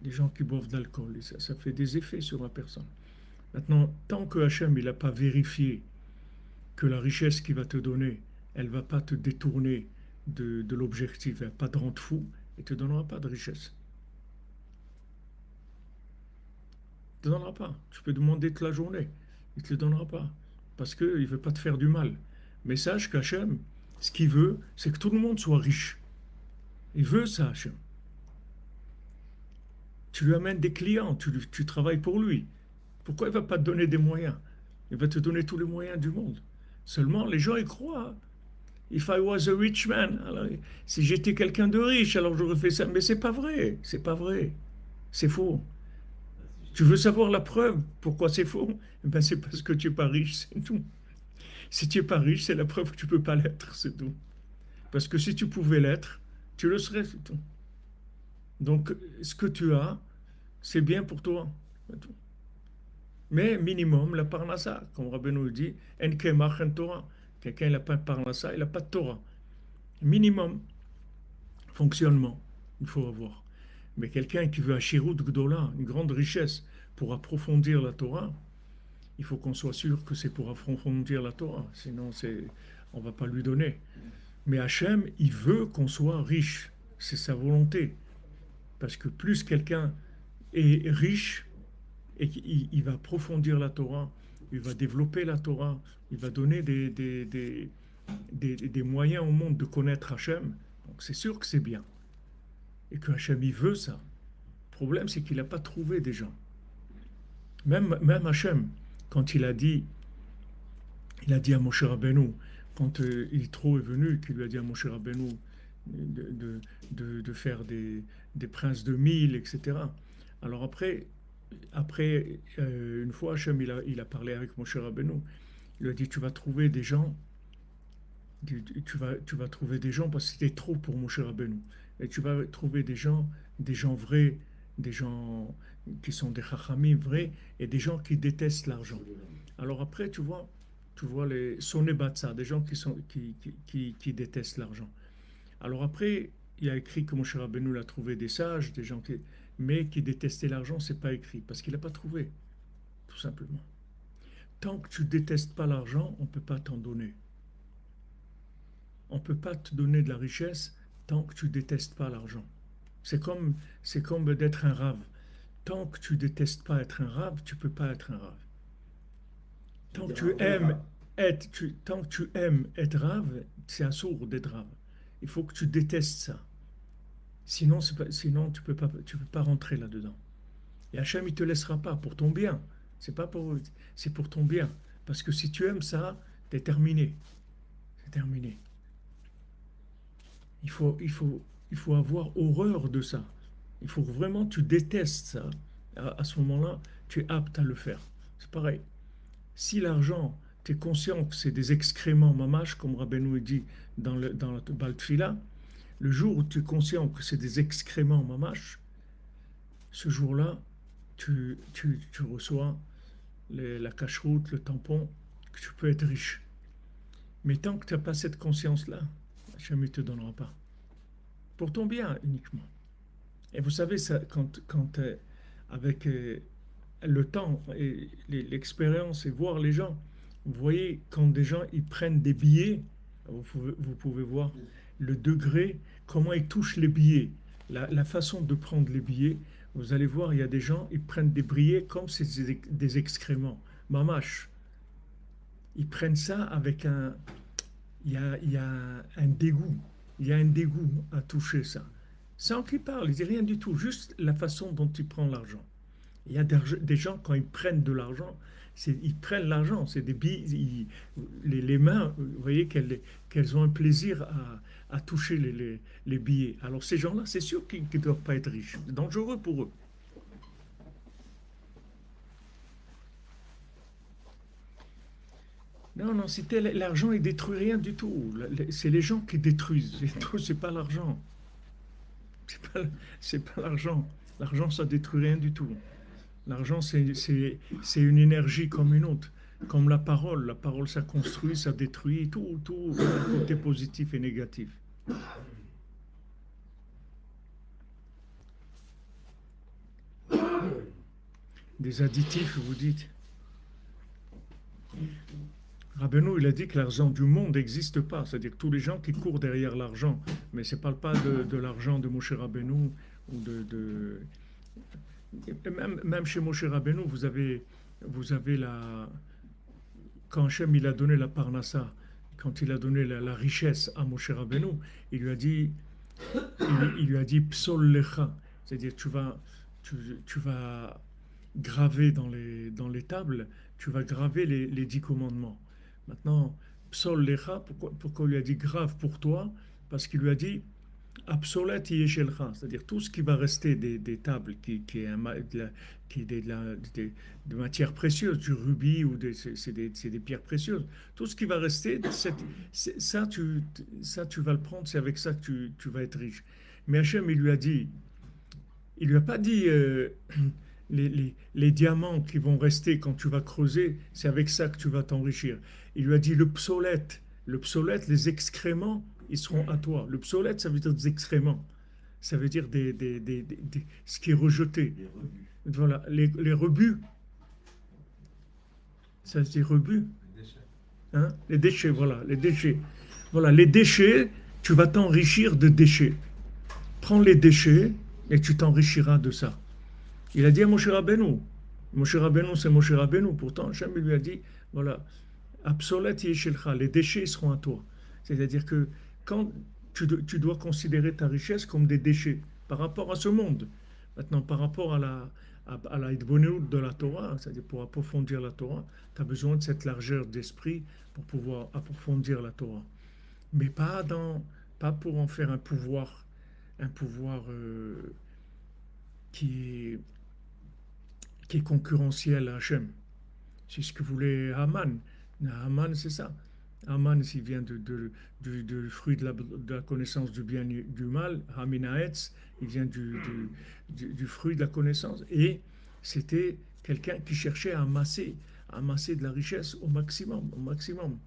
Les gens qui boivent de l'alcool, ça fait des effets sur la personne. Maintenant, tant que Hachem il n'a pas vérifié que la richesse qu'il va te donner, elle ne va pas te détourner de l'objectif, elle ne va pas te rendre fou, et ne te donnera pas de richesse. Il ne te donnera pas. Tu peux demander toute la journée, il ne te le donnera pas, parce qu'il ne veut pas te faire du mal. Mais sache qu'Hachem, ce qu'il veut, c'est que tout le monde soit riche. Il veut ça, Hachem. Tu lui amènes des clients, tu travailles pour lui. Pourquoi il ne va pas te donner des moyens? Il va te donner tous les moyens du monde. Seulement, les gens y croient. If I was a rich man, alors, si j'étais quelqu'un de riche, alors j'aurais fait ça. Mais c'est pas vrai, c'est pas vrai. C'est faux. Tu veux savoir la preuve pourquoi c'est faux? Eh ben, c'est parce que tu n'es pas riche, c'est tout. Si tu n'es pas riche, c'est la preuve que tu ne peux pas l'être, c'est tout. Parce que si tu pouvais l'être, tu le serais, c'est tout. Donc, ce que tu as, c'est bien pour toi, c'est tout. Mais minimum, la parnassa, comme Rabbeinu dit, en kemach en Torah. Quelqu'un n'a pas de parnassa, il n'a pas de Torah. Minimum, fonctionnement, il faut avoir. Mais quelqu'un qui veut Ashirut Gdola, une grande richesse pour approfondir la Torah, il faut qu'on soit sûr que c'est pour approfondir la Torah. Sinon, on ne va pas lui donner. Mais Hachem, il veut qu'on soit riche. C'est sa volonté. Parce que plus quelqu'un est riche, et qu'il va approfondir la Torah, il va développer la Torah, il va donner des moyens au monde de connaître Hachem. Donc c'est sûr que c'est bien. et que Hachem il veut ça. Le problème, c'est qu'il n'a pas trouvé des gens. Même Hachem, quand il a dit à Moshe Rabbeinu, quand Yitro est venu, qu'il lui a dit à Moshe Rabbeinu de faire des princes de mille, etc. Alors après une fois, Hachem il a parlé avec Moshe Rabbeinu. Il lui a dit, tu vas trouver des gens, tu vas trouver des gens parce que c'était trop pour Moshe Rabbeinu. Et tu vas trouver des gens vrais, des gens qui sont des chachamim vrais et des gens qui détestent l'argent. Alors après, tu vois les sonebatsa, des gens qui détestent l'argent. Alors après, il y a écrit que Moshe Rabbeinu a trouvé des sages, des gens mais qui détestaient l'argent, c'est pas écrit parce qu'il n'a pas trouvé, tout simplement. Tant que tu détestes pas l'argent, on peut pas t'en donner. On peut pas te donner de la richesse tant que tu détestes pas l'argent. C'est comme d'être un rave. Tant que tu détestes pas être un rave, tu peux pas être un rave. Tant que tu aimes être rave, c'est assourd d'être rave. Il faut que tu détestes ça. Sinon tu peux pas rentrer là-dedans. Et Hachem, il te laissera pas pour ton bien. C'est pour ton bien. Parce que si tu aimes ça, t'es terminé. C'est terminé. Il faut avoir horreur de ça. Il faut que vraiment tu détestes ça. À ce moment-là, tu es apte à le faire. C'est pareil. Si l'argent, tu es conscient que c'est des excréments mamash, comme Rabbeinu dit dans la Baal Tfila, le jour où tu es conscient que c'est des excréments mamash, ce jour-là, tu reçois la cache-route, le tampon, que tu peux être riche. Mais tant que tu n'as pas cette conscience-là, Hachem ne te donnera pas. Pour ton bien uniquement. Et vous savez, ça, quand avec le temps et l'expérience et voir les gens, vous voyez, quand des gens ils prennent des billets, vous pouvez voir le degré, comment ils touchent les billets, la façon de prendre les billets. Vous allez voir, il y a des gens, ils prennent des billets comme c'est des excréments. Mamash. Ils prennent ça avec il y a un dégoût. Il y a un dégoût à toucher ça. Sans qu'ils parlent, ils disent rien du tout. Juste la façon dont tu prends l'argent. Il y a des gens, quand ils prennent de l'argent, ils prennent l'argent. C'est des billets. Les mains, vous voyez qu'elles ont un plaisir à toucher les billets. Alors ces gens-là, c'est sûr qu'ils ne doivent pas être riches. C'est dangereux pour eux. Non, l'argent, il détruit rien du tout. C'est les gens qui détruisent. C'est pas l'argent. C'est pas l'argent. L'argent, ça détruit rien du tout. L'argent, c'est une énergie comme une autre. Comme la parole. La parole, ça construit, ça détruit. Tout côté positif et négatif. Des additifs, vous dites. Rabbeinu, il a dit que l'argent du monde n'existe pas. C'est-à-dire que tous les gens qui courent derrière l'argent, mais ça ne parle pas de l'argent de Moshe Rabbeinu ou même chez Moshe Rabbeinu, vous avez quand Hachem il a donné la parnassa, quand il a donné la richesse à Moshe Rabbeinu, il lui a dit Psol lecha, c'est-à-dire tu vas graver dans les tables, tu vas graver les 10 commandements. Maintenant, Psol lecha, pourquoi il lui a dit grave pour toi? Parce qu'il lui a dit Absolet yeshelcha, c'est-à-dire tout ce qui va rester des tables qui est de matières précieuses, du rubis ou c'est des pierres précieuses. Tout ce qui va rester, ça tu vas le prendre, c'est avec ça que tu vas être riche. Mais Hachem, il lui a pas dit les diamants qui vont rester quand tu vas creuser, c'est avec ça que tu vas t'enrichir. Il lui a dit le psolète, les excréments, ils seront à toi. Le psolète, ça veut dire des excréments. Ça veut dire ce qui est rejeté. Voilà, les rebuts. Ça se dit rebut. Hein? Les déchets, voilà, les déchets. Voilà, les déchets, tu vas t'enrichir de déchets. Prends les déchets et tu t'enrichiras de ça. Il a dit à Moshe Rabbeinu. Moshe Rabbeinu, c'est Moshe Rabbeinu. Pourtant, Hachem lui a dit, voilà, Absolet yeshelcha, les déchets seront à toi. C'est-à-dire que quand tu dois considérer ta richesse comme des déchets, par rapport à ce monde. Maintenant, par rapport à la Hitbonut de la Torah, c'est-à-dire pour approfondir la Torah, tu as besoin de cette largeur d'esprit pour pouvoir approfondir la Torah. Mais pas pour en faire un pouvoir qui est concurrentiel à Hachem. C'est ce que voulait Haman. Haman, c'est ça. Haman, s'il vient du fruit de la connaissance du bien et du mal, Haminaetz, il vient du fruit de la connaissance. Et c'était quelqu'un qui cherchait à amasser de la richesse au maximum, au maximum.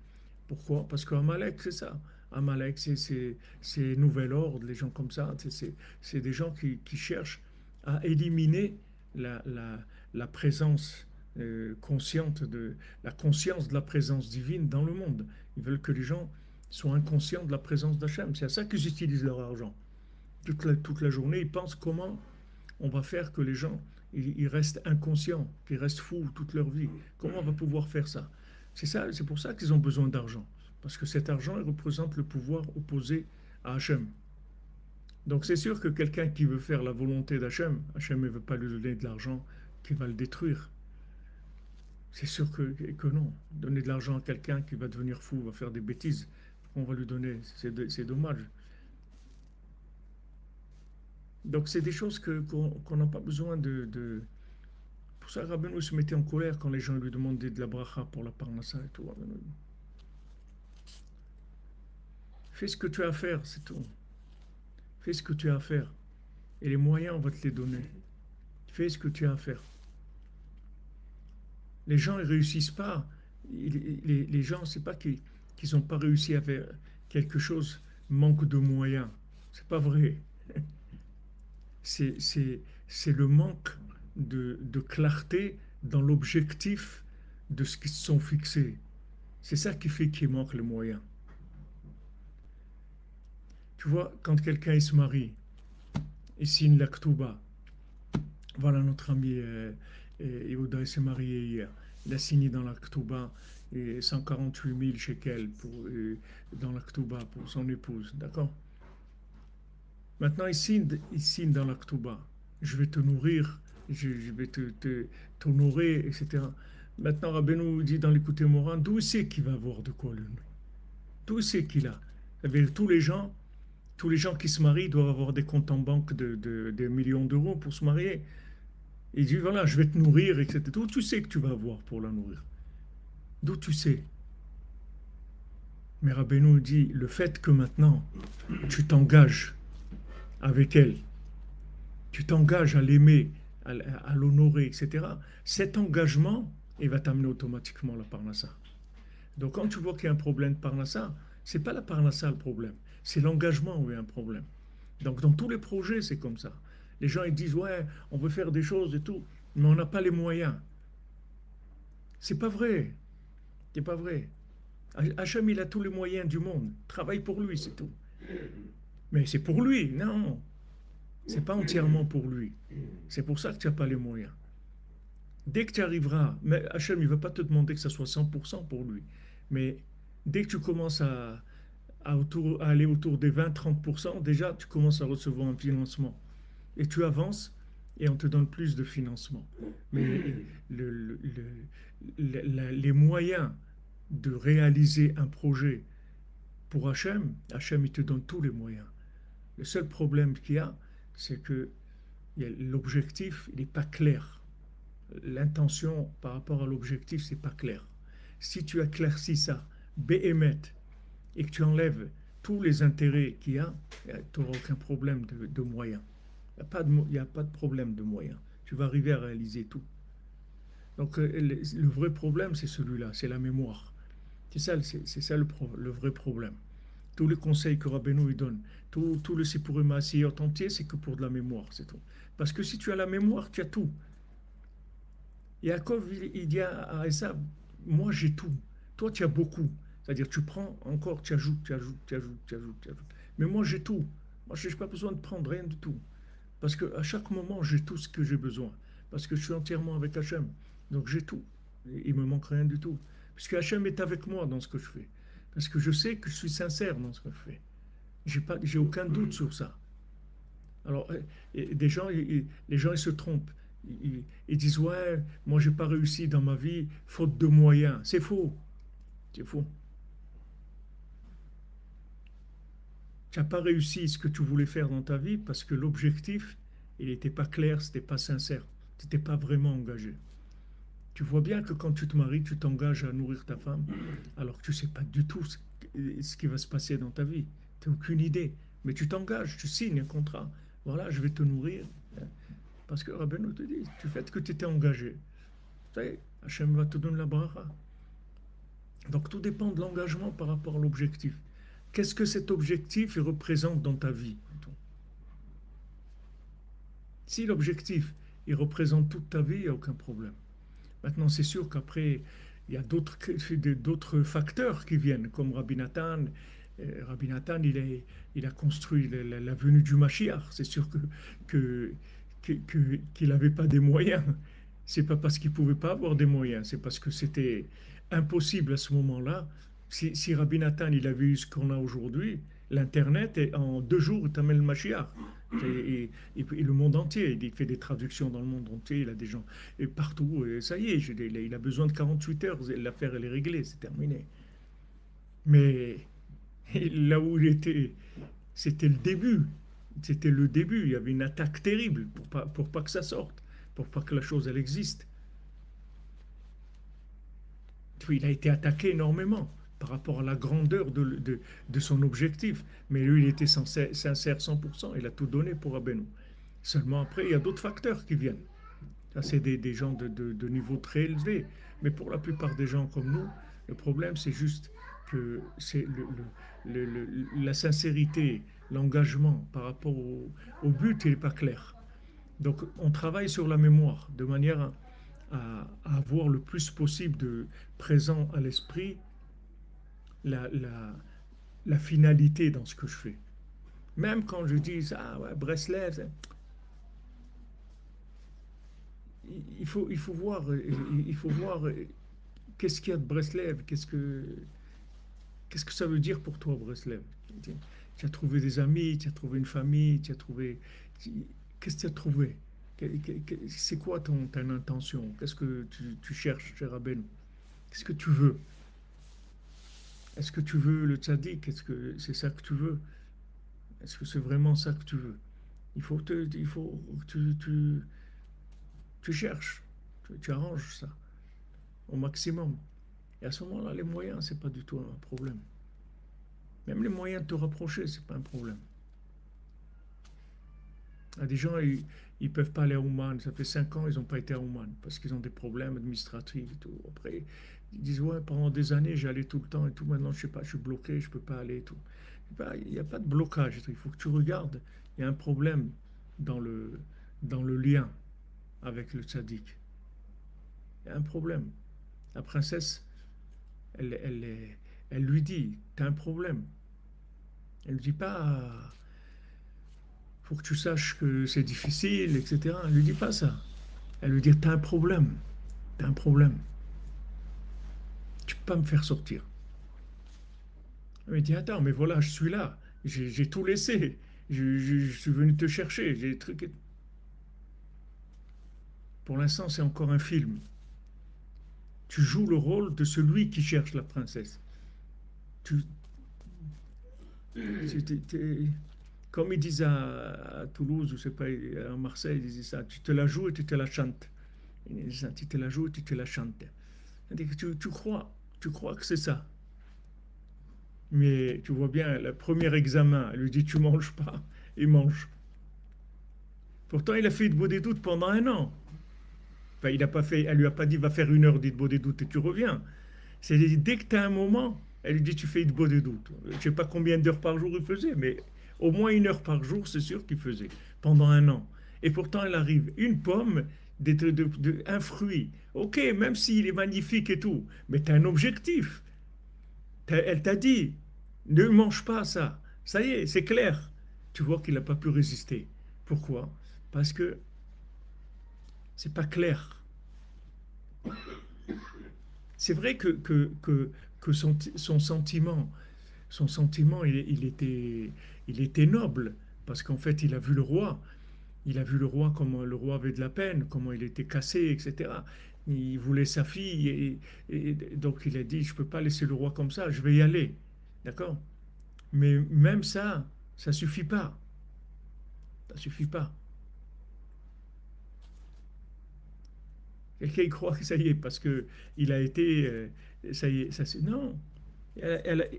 Pourquoi? Parce qu'Amalek, c'est ça. Amalek, c'est Nouvel Ordre, les gens comme ça. C'est des gens qui cherchent à éliminer la présence consciente la conscience de la présence divine dans le monde. Ils veulent que les gens soient inconscients de la présence d'Hachem. C'est à ça qu'ils utilisent leur argent. Toute la journée, ils pensent comment on va faire que les gens ils restent inconscients, qu'ils restent fous toute leur vie. Comment on va pouvoir faire ça? C'est pour ça qu'ils ont besoin d'argent. Parce que cet argent, il représente le pouvoir opposé à Hachem. Donc c'est sûr que quelqu'un qui veut faire la volonté d'Hachem, Hachem ne veut pas lui donner de l'argent qui va le détruire. C'est sûr que non. Donner de l'argent à quelqu'un qui va devenir fou, va faire des bêtises, on va lui donner, c'est dommage. Donc c'est des choses qu'on n'a pas besoin de. Pour ça, Rabbeinu se mettait en colère quand les gens lui demandaient de la bracha pour la parnassa et tout. Fais ce que tu as à faire, c'est tout. Fais ce que tu as à faire. Et les moyens, on va te les donner. Fais ce que tu as à faire. Les gens ne réussissent pas. Les gens, c'est pas qu'ils n'ont pas réussi à faire quelque chose, manque de moyens. C'est pas vrai. C'est le manque de clarté dans l'objectif de ce qu'ils se sont fixés. C'est ça qui fait qu'il manque les moyens. Tu vois, quand quelqu'un se marie, il signe la Ketouba. Voilà, notre ami Yehuda s'est marié hier. Il a signé dans la Ketouba 148 000 shekels dans la Ketouba pour son épouse. D'accord? Maintenant, il signe dans la Ketouba. Je vais te nourrir, je vais t'honorer, etc. Maintenant, Rabbeinu dit dans l'écouté Moran, d'où c'est qu'il va avoir de quoi le nourrir? D'où c'est qu'il a? C'est-à-dire, tous les gens qui se marient doivent avoir des comptes en banque de millions d'euros pour se marier. Il dit, voilà, je vais te nourrir, etc. D'où tu sais que tu vas avoir pour la nourrir? D'où tu sais? Mais Rabbeinu dit, le fait que maintenant, tu t'engages avec elle, tu t'engages à l'aimer, à l'honorer, etc., cet engagement, il va t'amener automatiquement la parnassa. Donc quand tu vois qu'il y a un problème de parnassa, c'est pas la parnassa le problème, c'est l'engagement où il y a un problème. Donc dans tous les projets, c'est comme ça. Les gens ils disent ouais, on veut faire des choses et tout, mais on n'a pas les moyens. C'est pas vrai. C'est pas vrai. Hachem, il a tous les moyens du monde. Travaille pour lui, c'est tout. Mais c'est pour lui, non. C'est pas entièrement pour lui. C'est pour ça que tu n'as pas les moyens. Dès que tu arriveras, mais Hachem, il ne va pas te demander que ça soit 100% pour lui. Mais dès que tu commences à aller autour des 20-30%, déjà, tu commences à recevoir un financement. Et tu avances et on te donne plus de financement. Mais les moyens de réaliser un projet pour Hachem, il te donne tous les moyens. Le seul problème qu'il y a, c'est que l'objectif, il n'est pas clair. L'intention par rapport à l'objectif, c'est pas clair. Si tu éclaircis ça, béhémet, et que tu enlèves tous les intérêts qu'il y a, tu n'auras aucun problème de moyens. Il n'y a pas de problème de moyens. Tu vas arriver à réaliser tout. Donc le vrai problème, c'est celui-là, c'est la mémoire. C'est ça le vrai problème. Tous les conseils que Rabbeinu lui donne, tout le Sipurim Maasiyot entier, c'est que pour de la mémoire, c'est tout. Parce que si tu as la mémoire, tu as tout. Yaakov, il dit à Esav, moi j'ai tout. Toi, tu as beaucoup. C'est-à-dire, tu prends encore, tu ajoutes. Mais moi, j'ai tout. Moi, je n'ai pas besoin de prendre rien du tout. Parce qu'à chaque moment, j'ai tout ce que j'ai besoin. Parce que je suis entièrement avec Hachem. Donc, j'ai tout. Il ne me manque rien du tout. Puisque Hachem est avec moi dans ce que je fais. Parce que je sais que je suis sincère dans ce que je fais. J'ai aucun doute sur ça. Alors, et des gens, les gens, ils se trompent. Ils disent, ouais, moi, j'ai pas réussi dans ma vie, faute de moyens. C'est faux. C'est faux. Tu n'as pas réussi ce que tu voulais faire dans ta vie parce que l'objectif, il n'était pas clair, c'était pas sincère. Tu n'étais pas vraiment engagé. Tu vois bien que quand tu te maries, tu t'engages à nourrir ta femme, alors que tu ne sais pas du tout ce qui va se passer dans ta vie. Tu n'as aucune idée. Mais tu t'engages, tu signes un contrat. Voilà, je vais te nourrir. Parce que Rabbeinu te dit, du fait que tu étais engagé, ça y est, Hachem va te donner la bracha. Donc tout dépend de l'engagement par rapport à l'objectif. Qu'est-ce que cet objectif il représente dans ta vie? Si l'objectif il représente toute ta vie, il n'y a aucun problème. Maintenant, c'est sûr qu'après, il y a d'autres facteurs qui viennent, comme Rabbi Nathan. Rabbi Nathan, il a construit la venue du Mashiach. C'est sûr qu'il n'avait pas des moyens. C'est pas parce qu'il ne pouvait pas avoir des moyens, c'est parce que c'était impossible à ce moment-là. Si Rabbi Nathan il avait eu ce qu'on a aujourd'hui, l'Internet, en 2 jours, il t'amène le Mashiach. Et le monde entier, il fait des traductions dans le monde entier, il a des gens et partout, et ça y est, il a besoin de 48 heures, l'affaire elle est réglée, c'est terminé. Mais là où il était, c'était le début, c'était le début, il y avait une attaque terrible pour pas que ça sorte, pour pas que la chose elle existe. Il a été attaqué énormément par rapport à la grandeur de son objectif. Mais lui, il était sincère 100%. Il a tout donné pour Rabbeinu. Seulement après, il y a d'autres facteurs qui viennent. Ça, c'est des gens de niveau très élevé. Mais pour la plupart des gens comme nous, le problème, c'est juste que c'est la sincérité, l'engagement par rapport au but, il n'est pas clair. Donc, on travaille sur la mémoire de manière à avoir le plus possible de présent à l'esprit la, la, la finalité dans ce que je fais. Même quand je dis, ah ouais, Breslev, il faut voir, qu'est-ce qu'il y a de Breslev, qu'est-ce que ça veut dire pour toi, Breslev? Tu as trouvé des amis, tu as trouvé une famille, tu as trouvé... Qu'est-ce que tu as trouvé? C'est quoi ton intention? Qu'est-ce que tu cherches, cher Rabbeinu? Qu'est-ce que tu veux? Est-ce que tu veux le tzaddik? Est-ce que c'est ça que tu veux? Est-ce que c'est vraiment ça que tu veux? Il faut que tu cherches, tu arranges ça au maximum. Et à ce moment-là, les moyens, c'est pas du tout un problème. Même les moyens de te rapprocher, c'est pas un problème. Il y a des gens, ils peuvent pas aller à Ouman. Ça fait 5 ans, ils n'ont pas été à Ouman parce qu'ils ont des problèmes administratifs et tout. Après, ils disent, ouais, pendant des années, j'allais tout le temps et tout. Maintenant, je sais pas, je suis bloqué, je peux pas aller et tout. Il n'y a pas de blocage. Il faut que tu regardes. Il y a un problème dans le lien avec le tzaddik. Il y a un problème. La princesse, elle lui dit, tu as un problème. Elle ne dit pas, faut que tu saches que c'est difficile, etc. Elle ne lui dit pas ça. Elle lui dit, tu as un problème. Tu as un problème. Tu ne peux pas me faire sortir. Elle me dit, attends, mais voilà, je suis là. J'ai tout laissé. Je suis venu te chercher. J'ai des trucs. Pour l'instant, c'est encore un film. Tu joues le rôle de celui qui cherche la princesse. Comme ils disent à Toulouse, je sais pas, à Marseille, ils disent ça, tu te la joues et tu te la chantes. Ils disent ça, tu te la joues et tu te la chantes. C'est-à-dire que tu crois que c'est ça. Mais tu vois bien, le premier examen, elle lui dit tu manges pas, il mange. Pourtant, il a fait de des doutes pendant 1 an. Enfin, il a pas fait, elle lui a pas dit va faire 1 heure d'Idbo des doutes et tu reviens. C'est dès que tu as un moment, elle lui dit tu fais Idbo des doutes. Je sais pas combien d'heures par jour il faisait, mais au moins 1 heure par jour, c'est sûr qu'il faisait pendant 1 an. Et pourtant, elle arrive une pomme, un fruit. Ok, même s'il est magnifique et tout, mais tu as un objectif. Elle t'a dit ne mange pas ça. Ça y est, c'est clair. Tu vois qu'il n'a pas pu résister. Pourquoi? Parce que c'est pas clair. C'est vrai que son sentiment, il était noble, parce qu'en fait, il a vu le roi. Il a vu le roi, comment le roi avait de la peine, comment il était cassé, etc. Il voulait sa fille, et donc il a dit, je ne peux pas laisser le roi comme ça, je vais y aller. D'accord? Mais même ça suffit pas. Ça suffit pas. Quelqu'un y croit que ça y est, parce que il a été, ça y est, ça c'est non.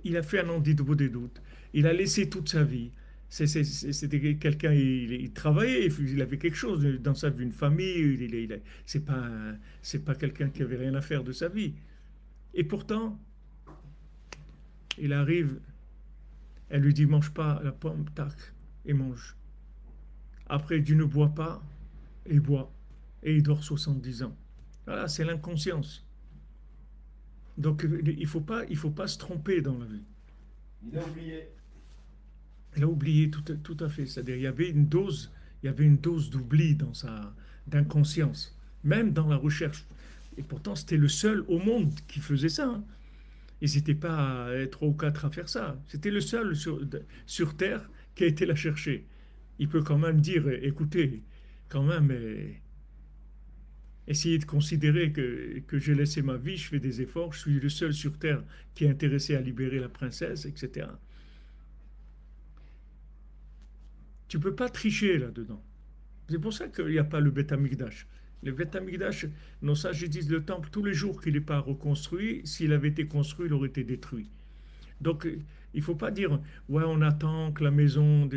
Il a fait un an des doutes. Il a laissé toute sa vie. C'était quelqu'un, il travaillait, il avait quelque chose dans sa vie, une famille. C'est pas quelqu'un qui avait rien à faire de sa vie. Et pourtant, il arrive, elle lui dit, mange pas la pomme, tac, et mange. Après, il dit, ne bois pas, et il boit. Et il dort 70 ans. Voilà, c'est l'inconscience. Donc, il faut pas se tromper dans la vie. Il a oublié. Il a oublié tout à fait. C'est-à-dire, il y avait une dose d'oubli dans d'inconscience, même dans la recherche. Et pourtant, c'était le seul au monde qui faisait ça. Hein. Ils n'étaient pas trois ou quatre à faire ça. C'était le seul sur Terre qui a été la chercher. Il peut quand même dire, écoutez, quand même, essayez de considérer que j'ai laissé ma vie, je fais des efforts, je suis le seul sur Terre qui est intéressé à libérer la princesse, etc. Tu ne peux pas tricher là-dedans. C'est pour ça qu'il n'y a pas le Beth Amikdash. Le Beth Amikdash, nos sages disent le temple, tous les jours qu'il n'est pas reconstruit, s'il avait été construit, il aurait été détruit. Donc, il ne faut pas dire, ouais, on attend que la maison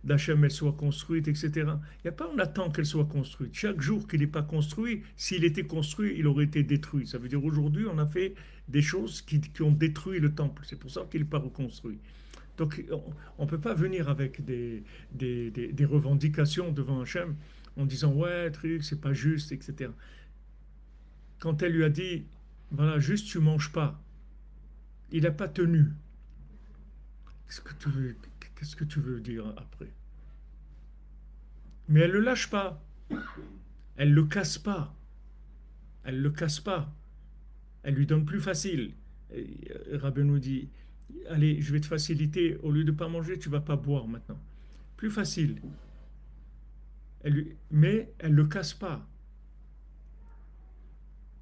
d'Hachem elle soit construite, etc. Il n'y a pas on attend qu'elle soit construite. Chaque jour qu'il n'est pas construit, s'il était construit, il aurait été détruit. Ça veut dire aujourd'hui, on a fait des choses qui ont détruit le temple. C'est pour ça qu'il n'est pas reconstruit. Donc, on ne peut pas venir avec des revendications devant Hachem en disant, ouais, truc, c'est pas juste, etc. Quand elle lui a dit, voilà, juste tu manges pas, il n'a pas tenu. Qu'est-ce que tu veux dire après? Mais elle ne le lâche pas. Elle ne le casse pas. Elle ne le casse pas. Elle lui donne plus facile. Rabbeinu dit, allez, je vais te faciliter. Au lieu de ne pas manger, tu ne vas pas boire maintenant. Plus facile. Mais elle ne le casse pas.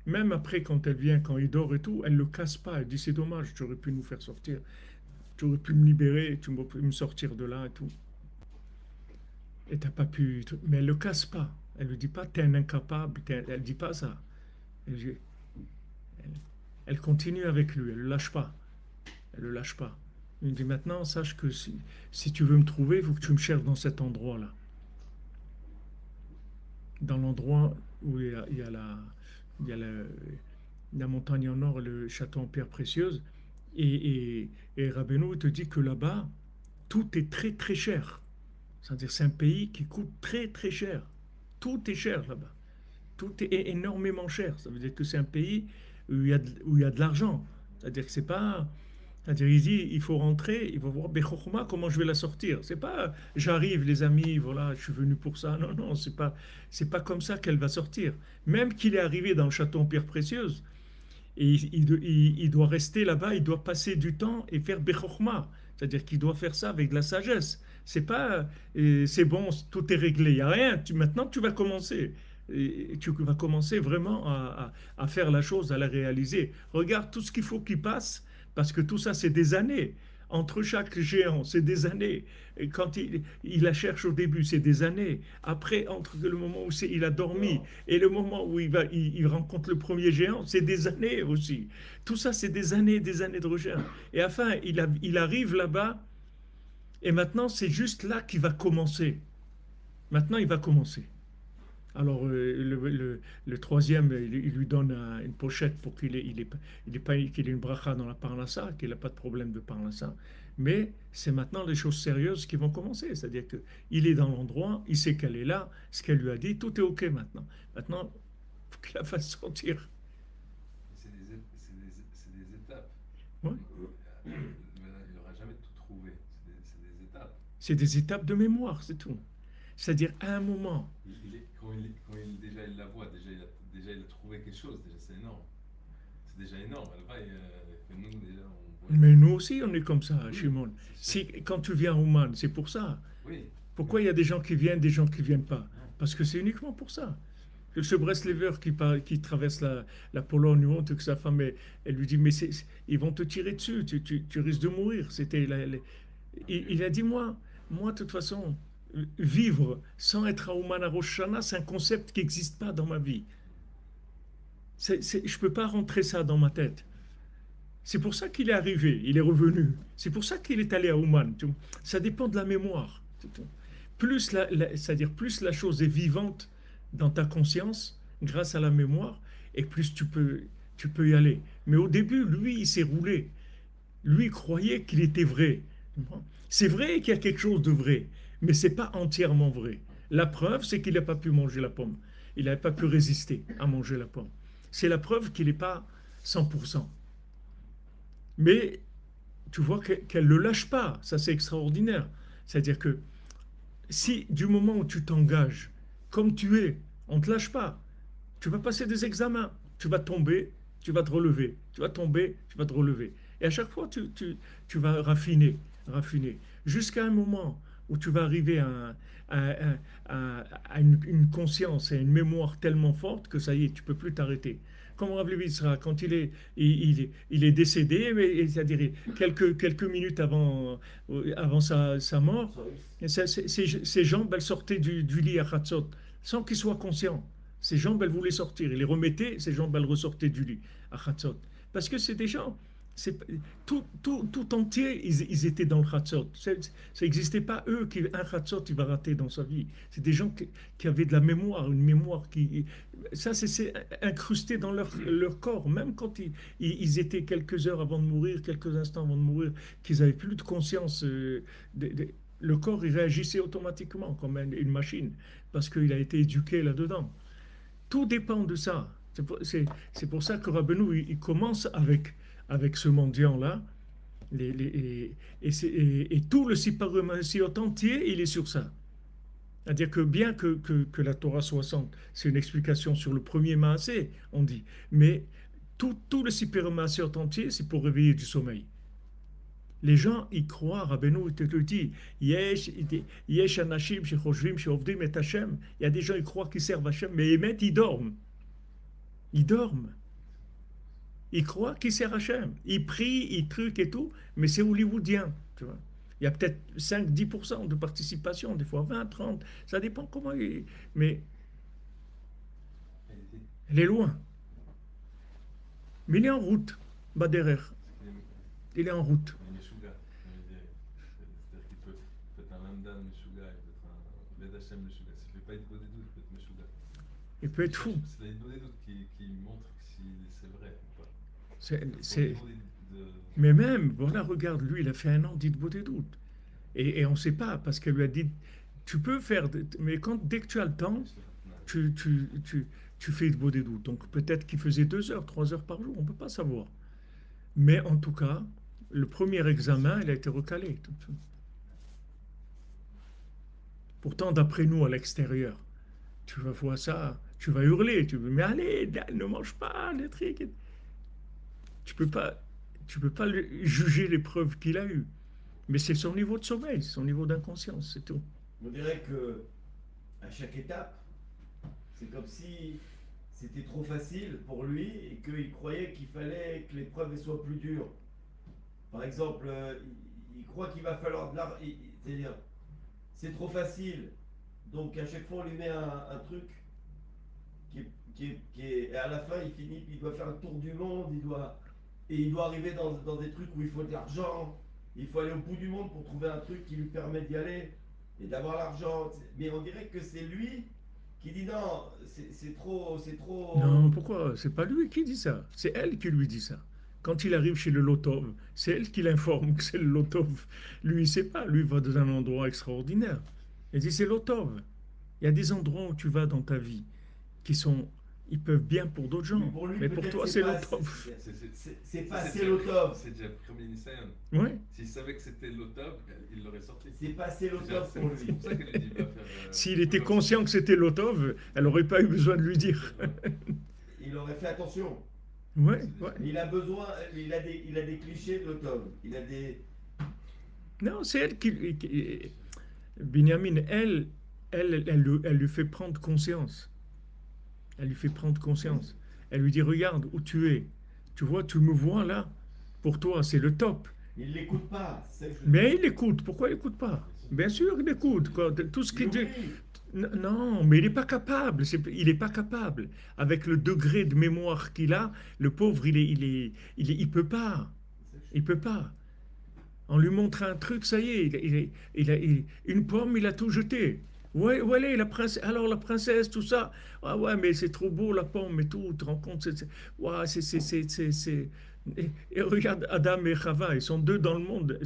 Même après, quand elle vient, quand il dort et tout, elle ne le casse pas. Elle dit, c'est dommage, tu aurais pu nous faire sortir. Tu aurais pu me libérer, tu aurais pu me sortir de là et tout. Et t'as pas pu. Mais elle le casse pas. Elle lui dit pas, t'es un incapable. Elle dit pas ça. Elle, elle continue avec lui. Elle le lâche pas. Elle le lâche pas. Il dit maintenant, sache que si tu veux me trouver, il faut que tu me cherches dans cet endroit-là. Dans l'endroit où il y a la montagne en or, le château en pierre précieuse. Et Rabbeinu te dit que là-bas, tout est très très cher. C'est-à-dire c'est un pays qui coûte très très cher. Tout est cher là-bas. Tout est énormément cher. Ça veut dire que c'est un pays où il y a de l'argent. C'est-à-dire que c'est pas... C'est-à-dire il dit, il faut rentrer, il va voir Bechokma, comment je vais la sortir. C'est pas, j'arrive les amis, voilà, je suis venu pour ça. Non, non, c'est pas comme ça qu'elle va sortir. Même qu'il est arrivé dans le château en pierre précieuse, et il doit rester là-bas, il doit passer du temps et faire Bechokma. C'est-à-dire qu'il doit faire ça avec de la sagesse. C'est pas, c'est bon, tout est réglé, il n'y a rien. Maintenant, tu vas commencer. Et tu vas commencer vraiment à faire la chose, à la réaliser. Regarde tout ce qu'il faut qu'il passe, parce que tout ça, c'est des années. Entre chaque géant, c'est des années. Et quand il la cherche au début, c'est des années. Après, entre le moment où il a dormi et le moment où il rencontre le premier géant, c'est des années aussi. Tout ça, c'est des années de recherche. Et enfin, il arrive là-bas, et maintenant, c'est juste là qu'il va commencer. Maintenant, il va commencer. Alors, le troisième, il lui donne une pochette pour qu'il ait une bracha dans la parnassa, qu'il n'a pas de problème de parnassa. Mais c'est maintenant les choses sérieuses qui vont commencer. C'est-à-dire qu'il est dans l'endroit, il sait qu'elle est là, ce qu'elle lui a dit, tout est OK maintenant. Maintenant, il faut qu'il la fasse sortir. C'est des étapes. Ouais. Il n'aura jamais tout trouvé. C'est des étapes. C'est des étapes de mémoire, c'est tout. C'est-à-dire, à un moment... Quand il la voit, déjà il a trouvé quelque chose, déjà c'est énorme. C'est déjà énorme. Nous, déjà, Mais nous aussi, on est comme ça, Shimon. Quand tu viens à Ouman, c'est pour ça. Oui. Pourquoi il y a des gens qui viennent, des gens qui ne viennent pas? Parce que c'est uniquement pour ça. Ce Breslever qui traverse la Pologne ou autre, que sa femme, elle lui dit, mais ils vont te tirer dessus, tu risques de mourir. Il a dit, moi, de toute façon, vivre sans être à Ouman à Rosh Hashanah, c'est un concept qui n'existe pas dans ma vie. Je ne peux pas rentrer ça dans ma tête. C'est pour ça qu'il est arrivé, il est revenu. C'est pour ça qu'il est allé à Ouman. Ça dépend de la mémoire. C'est-à-dire plus la chose est vivante dans ta conscience, grâce à la mémoire, et plus tu peux y aller. Mais au début, lui, il s'est roulé. Lui, il croyait qu'il était vrai. C'est vrai qu'il y a quelque chose de vrai, mais ce n'est pas entièrement vrai. La preuve, c'est qu'il n'a pas pu manger la pomme. Il n'avait pas pu résister à manger la pomme. C'est la preuve qu'il n'est pas 100%. Mais tu vois qu'elle ne le lâche pas. Ça, c'est extraordinaire. C'est-à-dire que si du moment où tu t'engages, comme tu es, on ne te lâche pas. Tu vas passer des examens. Tu vas tomber, tu vas te relever. Tu vas tomber, tu vas te relever. Et à chaque fois, tu vas raffiner. Jusqu'à un moment où tu vas arriver à une conscience et une mémoire tellement forte que ça y est, tu ne peux plus t'arrêter. Comme Rav Levi Yitzhak, quand il est décédé, c'est-à-dire quelques minutes avant sa mort, ses jambes, elles sortaient du lit à Chatzot, sans qu'il soit conscient. Ses jambes, elles voulaient sortir. Il les remettait, ses jambes, elles ressortaient du lit à Chatzot. Parce que c'est des gens, tout entier, ils étaient dans le Chatzot. Ça n'existait pas eux, un Chatzot, il va rater dans sa vie. C'est des gens qui avaient de la mémoire, une mémoire qui... Ça, c'est incrusté dans leur corps. Même quand ils étaient quelques heures avant de mourir, quelques instants avant de mourir, qu'ils n'avaient plus de conscience, le corps, il réagissait automatiquement comme une machine, parce qu'il a été éduqué là-dedans. Tout dépend de ça. C'est pour ça que Rabbeinu, il commence avec ce mendiant-là, et tout le Siparumassiot entier, il est sur ça. C'est-à-dire que bien que la Torah 60, c'est une explication sur le premier Maasé, on dit, mais tout le Siparumassiot entier, c'est pour réveiller du sommeil. Les gens y croient, Rabbeinu te le dit, Yesh Anashim Shechoshvim Sheovdim et Hashem, il y a des gens qui croient qu'ils servent Hashem, mais ils dorment. Ils dorment. Ils croient qu'ils servent Hachem. Ils prient, ils truquent et tout, mais c'est hollywoodien. Tu vois. Il y a peut-être 5-10% de participation, des fois 20, 30, ça dépend comment il... Mais elle est loin. Mais il est en route, Baderer. Il est en route. C'est-à-dire qu'il peut être un Lamdan Meshuga, il peut être un Ved Hashem Meshuga. S'il ne fait pas être beau des doutes, il peut être Meshuga. Il peut être fou. C'est la beau des doutes qui montre si c'est vrai ou pas. Mais même, voilà, regarde, lui, il a fait 1 an d'Idbo des doutes. Et on ne sait pas, parce qu'elle lui a dit, tu peux faire, mais dès que tu as le temps, tu fais Idbo des doutes. Donc peut-être qu'il faisait 2 heures, 3 heures par jour, on ne peut pas savoir. Mais en tout cas, le premier examen, il a été recalé. Pourtant, d'après nous, à l'extérieur, tu vas voir ça, tu vas hurler, mais allez, ne mange pas les trucs. Tu peux pas juger l'épreuve qu'il a eue. Mais c'est son niveau de sommeil, son niveau d'inconscience, c'est tout. On dirait que à chaque étape, c'est comme si c'était trop facile pour lui et qu'il croyait qu'il fallait que l'épreuve soit plus dure. Par exemple, il croit qu'il va falloir de l'argent. C'est-à-dire, c'est trop facile. Donc à chaque fois, on lui met un truc qui est... Et à la fin, il doit faire un tour du monde, il doit arriver dans des trucs où il faut de l'argent. Il faut aller au bout du monde pour trouver un truc qui lui permet d'y aller et d'avoir l'argent. Mais on dirait que c'est lui qui dit non, c'est trop... Non, pourquoi? C'est pas lui qui dit ça. C'est elle qui lui dit ça. Quand il arrive chez le Lotov, c'est elle qui l'informe que c'est le Lotov. Lui, il ne sait pas. Lui, il va dans un endroit extraordinaire. Il dit, c'est Lotov. Il y a des endroits où tu vas dans ta vie ils peuvent bien pour d'autres gens. Mais pour toi, c'est Lotov. C'est pas c'est Lotov. C'est déjà premier Nisayon. Oui. S'il savait que c'était Lotov, il l'aurait sorti. C'est pas c'est Lotov pour lui. C'est pour ça qu'elle lui dit va faire. S'il était conscient que c'était Lotov, elle n'aurait pas eu besoin de lui dire. Il aurait fait attention. Ouais. Il a besoin, il a des clichés de Lotov. Il a des... Non, c'est elle qui... Binyamin, elle lui fait prendre conscience. Elle lui fait prendre conscience. Elle lui dit, regarde où tu es. Tu vois, tu me vois là. Pour toi, c'est le top. Il l'écoute pas. C'est ça que je Mais dis. il écoute. Pourquoi il écoute pas? Bien sûr, il écoute. Quoi. Tout ce Il qu'il dit. oublie. Non, mais il n'est pas capable. Il n'est pas capable. Avec le degré de mémoire qu'il a, le pauvre, il peut pas. Il peut pas. On lui montre un truc, ça y est, une pomme, il a tout jeté. Ouais, où elle est, la princesse? Alors la princesse, tout ça. Ah ouais, mais c'est trop beau la pomme et tout. Tu te rends compte? Ouais, et regarde Adam et Chava, ils sont deux dans le monde.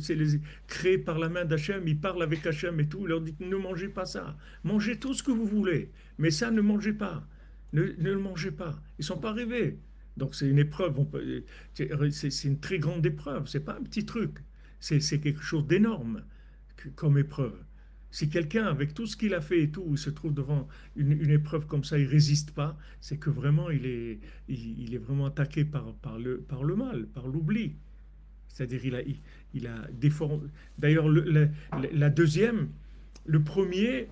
Créés par la main d'Hachem. Ils parlent avec Hachem et tout. Il leur dit ne mangez pas ça. Mangez tout ce que vous voulez, mais ça ne mangez pas. Ne le mangez pas. Ils sont pas arrivés. Donc c'est une épreuve. C'est une très grande épreuve. C'est pas un petit truc. C'est quelque chose d'énorme comme épreuve. Si quelqu'un, avec tout ce qu'il a fait et tout, il se trouve devant une épreuve comme ça, il résiste pas, c'est que vraiment il est vraiment attaqué par le mal, par l'oubli. C'est-à-dire il a déformé. D'ailleurs, la deuxième, le premier,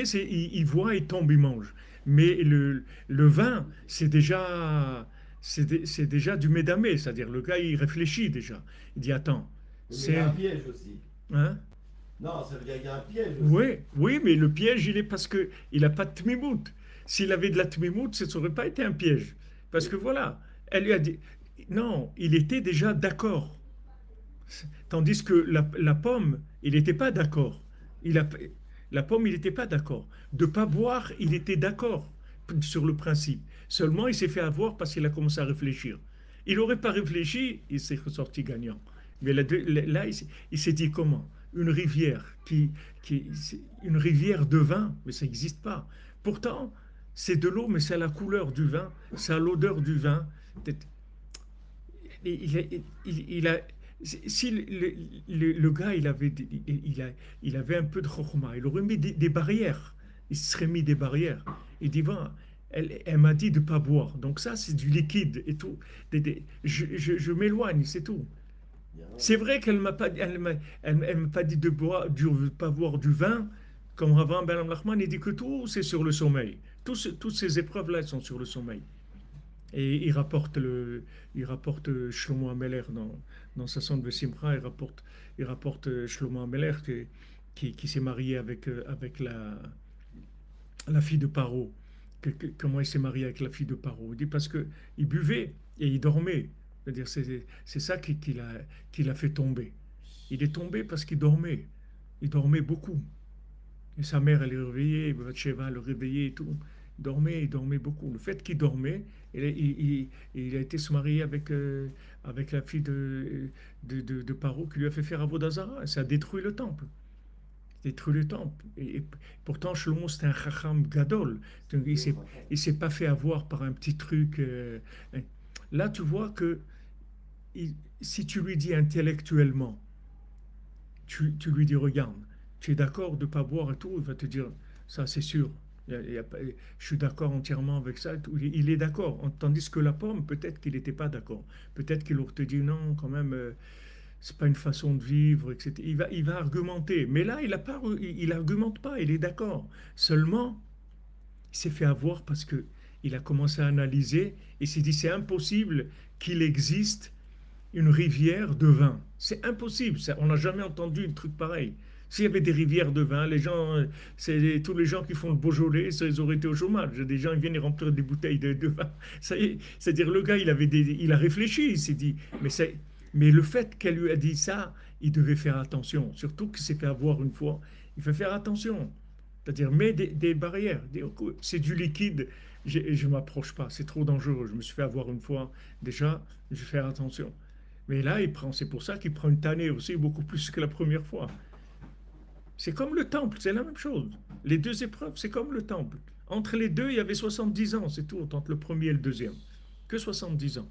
c'est il voit, il tombe, il mange. Mais le vin, c'est déjà du médamé, c'est-à-dire le gars, il réfléchit déjà. Il dit, attends, Mais il y a c'est... un piège aussi. Hein? Non, ça veut dire qu'il y a un piège aussi. Oui, oui, mais le piège, il est parce que il n'a pas de tmimout. S'il avait de la tmimout, ça n'aurait pas été un piège. Parce que voilà, elle lui a dit... Non, il était déjà d'accord. Tandis que la pomme, il n'était pas d'accord. Il a, la pomme, il n'était pas d'accord. De pas boire, il était d'accord sur le principe. Seulement, il s'est fait avoir parce qu'il a commencé à réfléchir. Il n'aurait pas réfléchi, il s'est ressorti gagnant. Mais là, il s'est dit comment? Une rivière une rivière de vin, mais ça n'existe pas. Pourtant, c'est de l'eau, mais c'est la couleur du vin, c'est l'odeur du vin. Il a, si le gars il avait un peu de chokhmah, il aurait mis des barrières. Il se serait mis des barrières. Il dit, bon, elle m'a dit de ne pas boire. Donc ça, c'est du liquide et tout. Je m'éloigne, c'est tout. C'est vrai qu'elle m'a pas, elle m'a pas dit de boire, de pas boire du vin, comme Rav Ben Nachman, il dit que tout, c'est sur le sommeil. Toutes ces épreuves-là, elles sont sur le sommeil. Et il rapporte Shlomo Ameler dans sa sonde de Simcha, il rapporte Shlomo Ameler qui s'est marié avec la fille de Paro. Comment il s'est marié avec la fille de Paro? Il dit parce qu'il buvait et il dormait. C'est-à-dire, c'est ça qui l'a fait tomber. Il est tombé parce qu'il dormait. Il dormait beaucoup. Et sa mère, elle est réveillée, Bathsheba le réveillait et tout. Il dormait beaucoup. Le fait qu'il dormait, il a été se marier avec la fille de Paro qui lui a fait faire Avodah Zarah. Ça a détruit le temple. Détruit le temple. Et pourtant, Shlomo, c'était un chacham gadol. Donc, il s'est pas fait avoir par un petit truc. Là, tu vois que si tu lui dis intellectuellement, tu lui dis, regarde, tu es d'accord de ne pas boire et tout, il va te dire, ça c'est sûr. Je suis d'accord entièrement avec ça. Il est d'accord. Tandis que la pomme, peut-être qu'il n'était pas d'accord. Peut-être qu'il aurait te dit non, quand même, c'est pas une façon de vivre, etc. Il va argumenter. Mais là, il argumente pas, il est d'accord. Seulement, il s'est fait avoir parce que il a commencé à analyser et s'est dit c'est impossible qu'il existe une rivière de vin. C'est impossible. On n'a jamais entendu un truc pareil. S'il y avait des rivières de vin, tous les gens qui font le Beaujolais, ils auraient été au chômage. Des gens, ils viennent remplir des bouteilles de vin. Ça y est, c'est-à-dire le gars, il a réfléchi, il s'est dit, mais le fait qu'elle lui a dit ça, il devait faire attention. Surtout qu'il s'est fait avoir une fois, il fait faire attention. C'est-à-dire, mets des barrières. C'est du liquide, je ne m'approche pas, c'est trop dangereux. Je me suis fait avoir une fois, déjà, je vais faire attention. Mais là, c'est pour ça qu'il prend une tannée aussi, beaucoup plus que la première fois. C'est comme le temple, c'est la même chose. Les deux épreuves, c'est comme le temple. Entre les deux, il y avait 70 ans, c'est tout, entre le premier et le deuxième. Que 70 ans.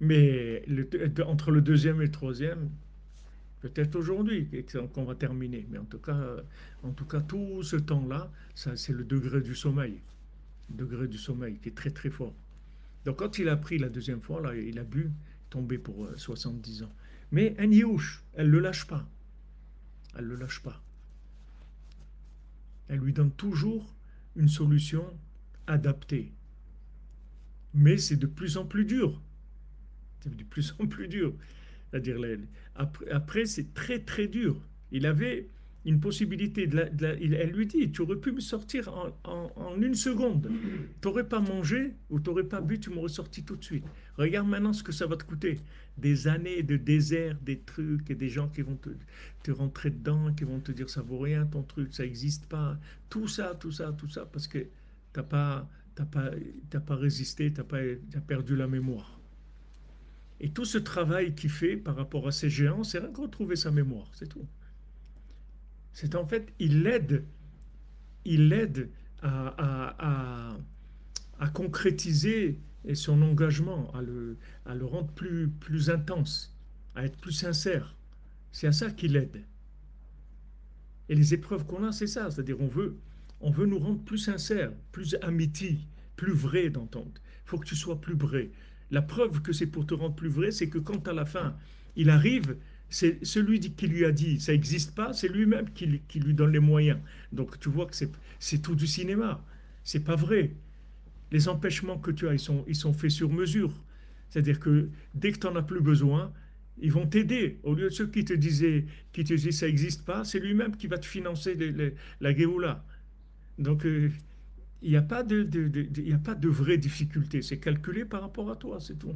Mais entre le deuxième et le troisième, peut-être aujourd'hui qu'on va terminer. Mais en tout cas, tout ce temps-là, c'est le degré du sommeil. Le degré du sommeil qui est très très fort. Donc quand il a pris la deuxième fois, là, il a bu, tombé pour 70 ans. Mais un youch, elle ne le lâche pas. Elle ne le lâche pas. Elle lui donne toujours une solution adaptée. Mais c'est de plus en plus dur. C'est de plus en plus dur. C'est-à-dire, après c'est très très dur. Il avait une possibilité, elle lui dit, tu aurais pu me sortir en une seconde. Tu n'aurais pas mangé ou tu n'aurais pas bu, tu m'aurais sorti tout de suite. Regarde maintenant ce que ça va te coûter. Des années de désert, des trucs, et des gens qui vont te rentrer dedans, qui vont te dire ça vaut rien ton truc, ça n'existe pas. Tout ça, parce que tu n'as pas résisté, tu as perdu la mémoire. Et tout ce travail qu'il fait par rapport à ces géants, c'est rien que retrouver sa mémoire, c'est tout. C'est en fait, il l'aide à concrétiser son engagement, à le rendre plus intense, à être plus sincère. C'est à ça qu'il aide. Et les épreuves qu'on a, c'est ça, c'est-à-dire on veut nous rendre plus sincères, plus amitiés, plus vrais d'entente. Il faut que tu sois plus vrai. La preuve que c'est pour te rendre plus vrai, c'est que quand à la fin, il arrive, c'est celui qui lui a dit ça n'existe pas, c'est lui-même qui lui donne les moyens. Donc tu vois que c'est tout du cinéma. C'est pas vrai. Les empêchements que tu as, ils sont faits sur mesure. C'est-à-dire que dès que tu n'en as plus besoin, ils vont t'aider. Au lieu de ceux qui te disaient ça n'existe pas, c'est lui-même qui va te financer la Géoula. Donc il n'y a pas de vraie difficulté. C'est calculé par rapport à toi, c'est tout.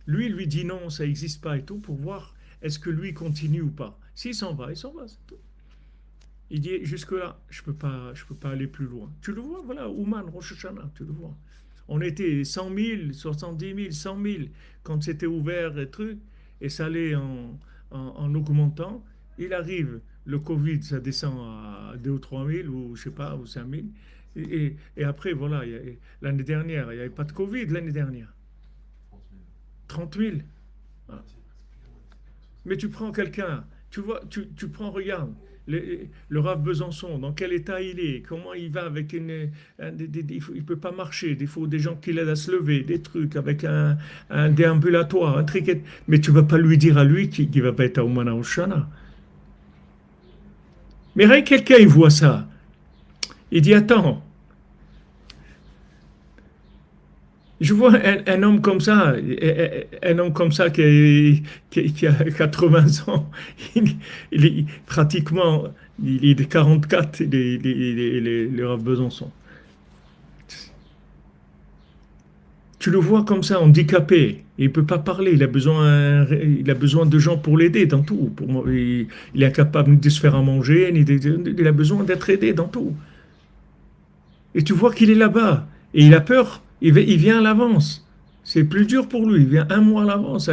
Lui, il lui dit non, ça n'existe pas et tout, pour voir est-ce que lui continue ou pas. S'il s'en va, c'est tout. Il dit jusque-là, je peux pas aller plus loin. Tu le vois, voilà, Ouman, Rosh Hashanah, tu le vois. On était 100 000, 70 000, 100 000 quand c'était ouvert et truc, et ça allait en augmentant. Il arrive, le Covid, ça descend à 2 ou 3 000, ou je sais pas, ou 5 000. Et après, voilà, l'année dernière, il n'y avait pas de Covid l'année dernière. 30 000. Voilà. Mais tu prends quelqu'un, tu vois, tu prends, regarde, le Rav Besançon, dans quel état il est, comment il va avec il ne peut pas marcher, il faut des gens qui l'aident à se lever, des trucs, avec un déambulatoire, un triquet. Mais tu ne vas pas lui dire à lui qu'il ne va pas être à Oumana Oshana. Mais rien que quelqu'un, il voit ça. Il dit, attends, je vois un homme comme ça qui a 80 ans, il est pratiquement, il est de 44, le Rav Besançon. Tu le vois comme ça, handicapé, il ne peut pas parler, il a besoin de gens pour l'aider dans tout. Il est incapable de se faire à manger, il a besoin d'être aidé dans tout. Et tu vois qu'il est là-bas, et il a peur. Il vient à l'avance. C'est plus dur pour lui. Il vient un mois à l'avance.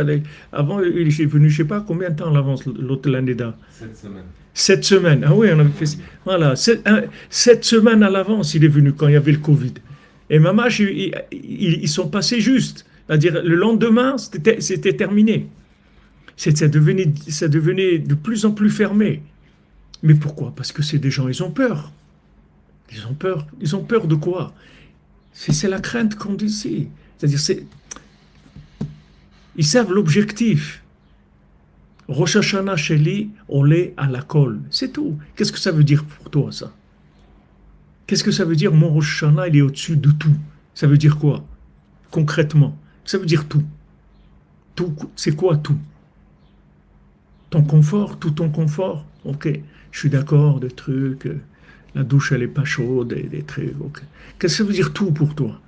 Avant, il est venu, je ne sais pas combien de temps à l'avance, l'autre l'année d'avant. 7 semaines. 7 semaines. Ah oui, on avait fait. Voilà. 7 semaines à l'avance, il est venu quand il y avait le Covid. Et Mamash, ils sont passés juste. C'est-à-dire, le lendemain, c'était terminé. Ça devenait de plus en plus fermé. Mais pourquoi? Parce que c'est des gens, ils ont peur. Ils ont peur. Ils ont peur de quoi? C'est la crainte qu'on dit ici. C'est-à-dire, ils savent l'objectif. Rosh Hashanah Sheli, olé à la colle. C'est tout. Qu'est-ce que ça veut dire pour toi, ça? Qu'est-ce que ça veut dire, mon Rosh Hashanah, il est au-dessus de tout? Ça veut dire quoi? Concrètement, ça veut dire tout. Tout, c'est quoi tout? Ton confort, tout ton confort? Ok, je suis d'accord, des trucs... La douche, elle n'est pas chaude, des trucs. Okay. Qu'est-ce que ça veut dire tout pour toi?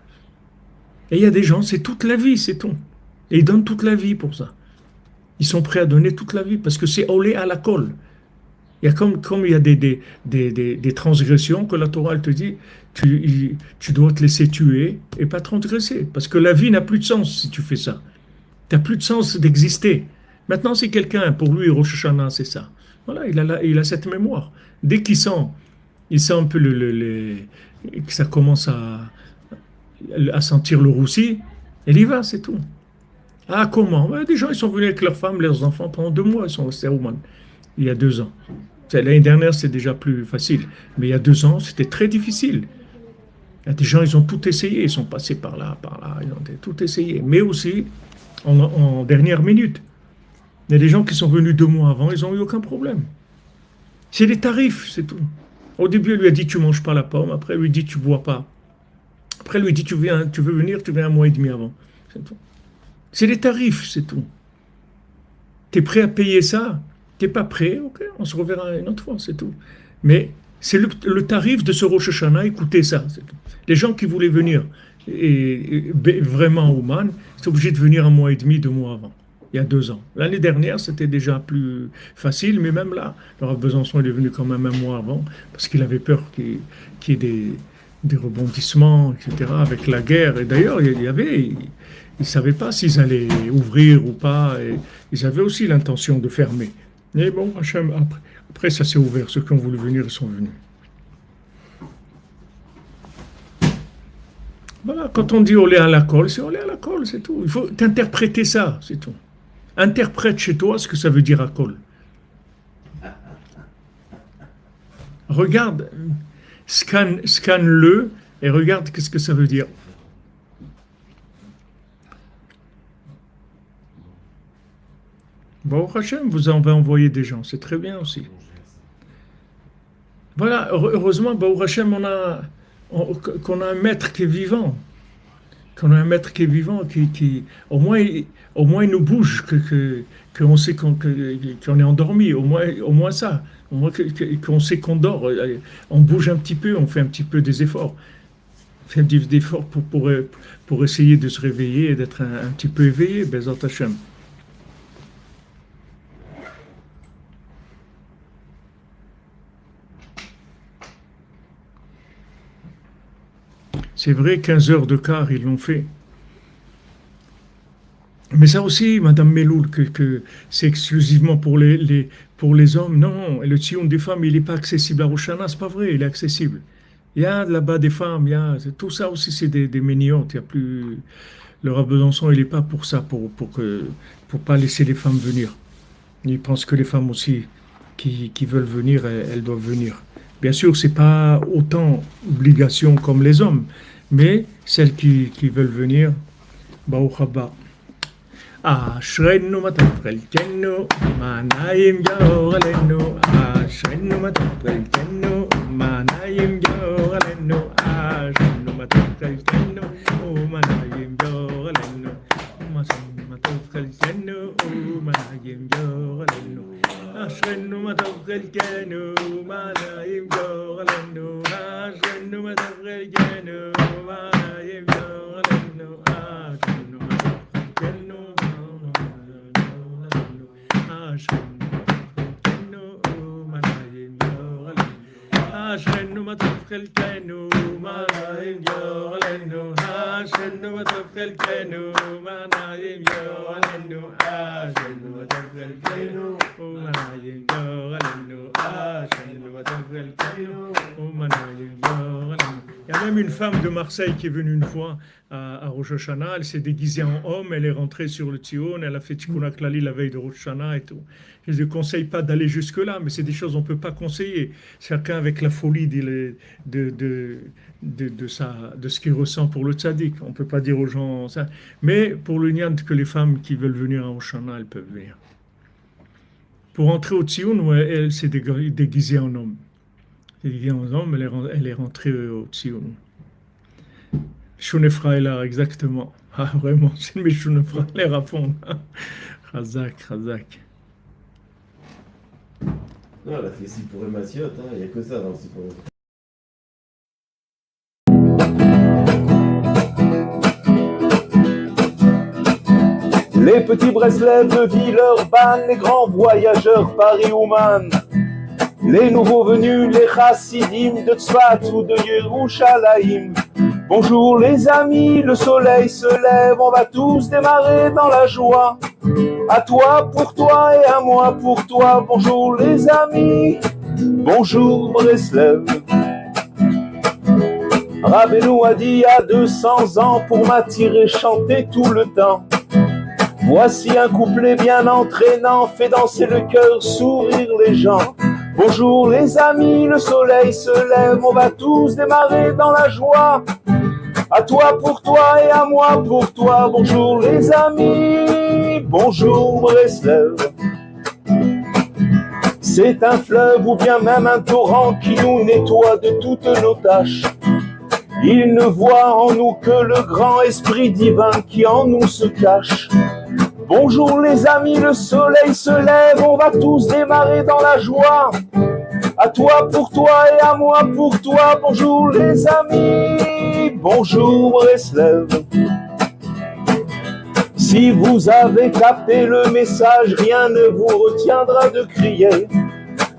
Et il y a des gens, c'est toute la vie, c'est tout. Et ils donnent toute la vie pour ça. Ils sont prêts à donner toute la vie parce que c'est olé à la colle. Il y a comme il y a des transgressions que la Torah elle te dit, tu dois te laisser tuer et pas transgresser. Parce que la vie n'a plus de sens si tu fais ça. Tu n'as plus de sens d'exister. Maintenant, c'est quelqu'un, pour lui, Rosh Hashanah, c'est ça. Voilà, il a cette mémoire. Dès qu'il sent un peu que ça commence à sentir le roussi, il y va, c'est tout. Ah, comment? Des gens, ils sont venus avec leurs femmes, leurs enfants, pendant 2 mois, ils sont restés à Ouman, il y a 2 ans. L'année dernière, c'est déjà plus facile. Mais il y a 2 ans, c'était très difficile. Il y a des gens, ils ont tout essayé, ils sont passés par là, ils ont tout essayé. Mais aussi, en dernière minute. Il y a des gens qui sont venus 2 mois avant, ils n'ont eu aucun problème. C'est les tarifs, c'est tout. Au début, il lui a dit tu manges pas la pomme, après il lui dit tu bois pas. Après il lui dit tu veux venir, tu viens un mois et demi avant. C'est tout. C'est les tarifs, c'est tout. Tu es prêt à payer ça? Tu n'es pas prêt? Ok, on se reverra une autre fois, c'est tout. Mais c'est le tarif de ce Rosh Hashanah, écoutez ça. C'est tout. Les gens qui voulaient venir vraiment au Man, c'est obligé de venir un mois et demi, 2 mois avant. Il y a 2 ans. L'année dernière, c'était déjà plus facile, mais même là, le Rav Besançon est venu quand même un mois avant, parce qu'il avait peur qu'il y ait des rebondissements, etc., avec la guerre. Et d'ailleurs, ils ne savaient pas s'ils allaient ouvrir ou pas, et ils avaient aussi l'intention de fermer. Mais bon, Hachem, après ça s'est ouvert. Ceux qui ont voulu venir, ils sont venus. Voilà, quand on dit olé à la colle, c'est olé à la colle, c'est tout. Il faut interpréter ça, c'est tout. Interprète chez toi ce que ça veut dire à colle. Regarde, scanne-le et regarde qu'est-ce que ça veut dire. Bon, Hachem, vous en avez envoyé des gens, c'est très bien aussi. Voilà, heureusement, Baruch Hashem, qu'on a un maître qui est vivant. Qu'on a un maître qui est vivant, qui au moins il nous bouge, qu'on sait qu'on est endormi, au moins ça. Au moins qu'on sait qu'on dort. On bouge un petit peu, on fait un petit peu des efforts. On fait des efforts pour essayer de se réveiller et d'être un petit peu éveillé, Bezat Hashem. C'est vrai, 15 heures de quart, ils l'ont fait. Mais ça aussi, Madame Meloul, que c'est exclusivement pour les hommes. Non, le tzion des femmes, il n'est pas accessible à Rosh Hashanah, c'est pas vrai, il est accessible. Il y a là-bas des femmes, tout ça aussi, c'est des méniotes. Il y a plus. Le Rav Besançon, il n'est pas pour ça, pour pas laisser les femmes venir. Il pense que les femmes aussi qui veulent venir, elles doivent venir. Bien sûr, c'est pas autant obligation comme les hommes, mais celles qui veulent venir, Baruch haba. Ashrenu matafrelkenu, manayim yoralenu. Ashrenu matafrelkenu, manayim yoralenu. Ashrenu matafrelkenu, manayim yoralenu. Ashrenu matafrelkenu, manayim yoralenu. Ashrenu matafrelkenu, manayim yoralenu. Ashrenu matafrelkenu, manayim yoralenu. Ashrenu matafrelkenu. Ashrenu matafrelkenu, manayim yoralenu. Ashrenu matafrelkenu, manayim yoralenu. Ashrenu matafrelkenu, manayim yoralenu. Ashrenu matafrelkenu, manayim yoralenu. Il y a même une femme de Marseille qui est venue une fois à Rosh Hashanah, elle s'est déguisée en homme, elle est rentrée sur le Tzion, elle a fait Tikkun HaKlali la veille de Rosh Hashanah et tout. Je ne conseille pas d'aller jusque-là, mais c'est des choses qu'on ne peut pas conseiller. Chacun avec la folie de ce qu'il ressent pour le tzaddik. On ne peut pas dire aux gens ça. Mais pour le nian, que les femmes qui veulent venir à Rosh Hashanah, elles peuvent venir. Pour entrer au Tzion, elle s'est déguisée en homme. Elle est rentrée au Tzion. Shunefra est là, exactement. Ah, vraiment, c'est mes Shunefra, l'air à fond. Razak. Non, elle a fait Sipur et Massiot, il n'y a que ça dans le Sipur. Les petits Breslev de Villeurbanne, les grands voyageurs Paris-Ouman, les nouveaux venus, les chassidim de Tzfat ou de Yerushalayim. Bonjour les amis, le soleil se lève, on va tous démarrer dans la joie. À toi pour toi et à moi pour toi. Bonjour les amis, bonjour Breslev. Rabbeinu a dit il y a 200 ans pour m'attirer chanter tout le temps. Voici un couplet bien entraînant, fait danser le cœur, sourire les gens. Bonjour les amis, le soleil se lève, on va tous démarrer dans la joie. À toi pour toi et à moi pour toi. Bonjour les amis, bonjour Breslev. C'est un fleuve ou bien même un torrent qui nous nettoie de toutes nos tâches. Il ne voit en nous que le grand esprit divin qui en nous se cache. Bonjour les amis, le soleil se lève, on va tous démarrer dans la joie. À toi pour toi et à moi pour toi, bonjour les amis, bonjour Breslev. Si vous avez capté le message, rien ne vous retiendra de crier.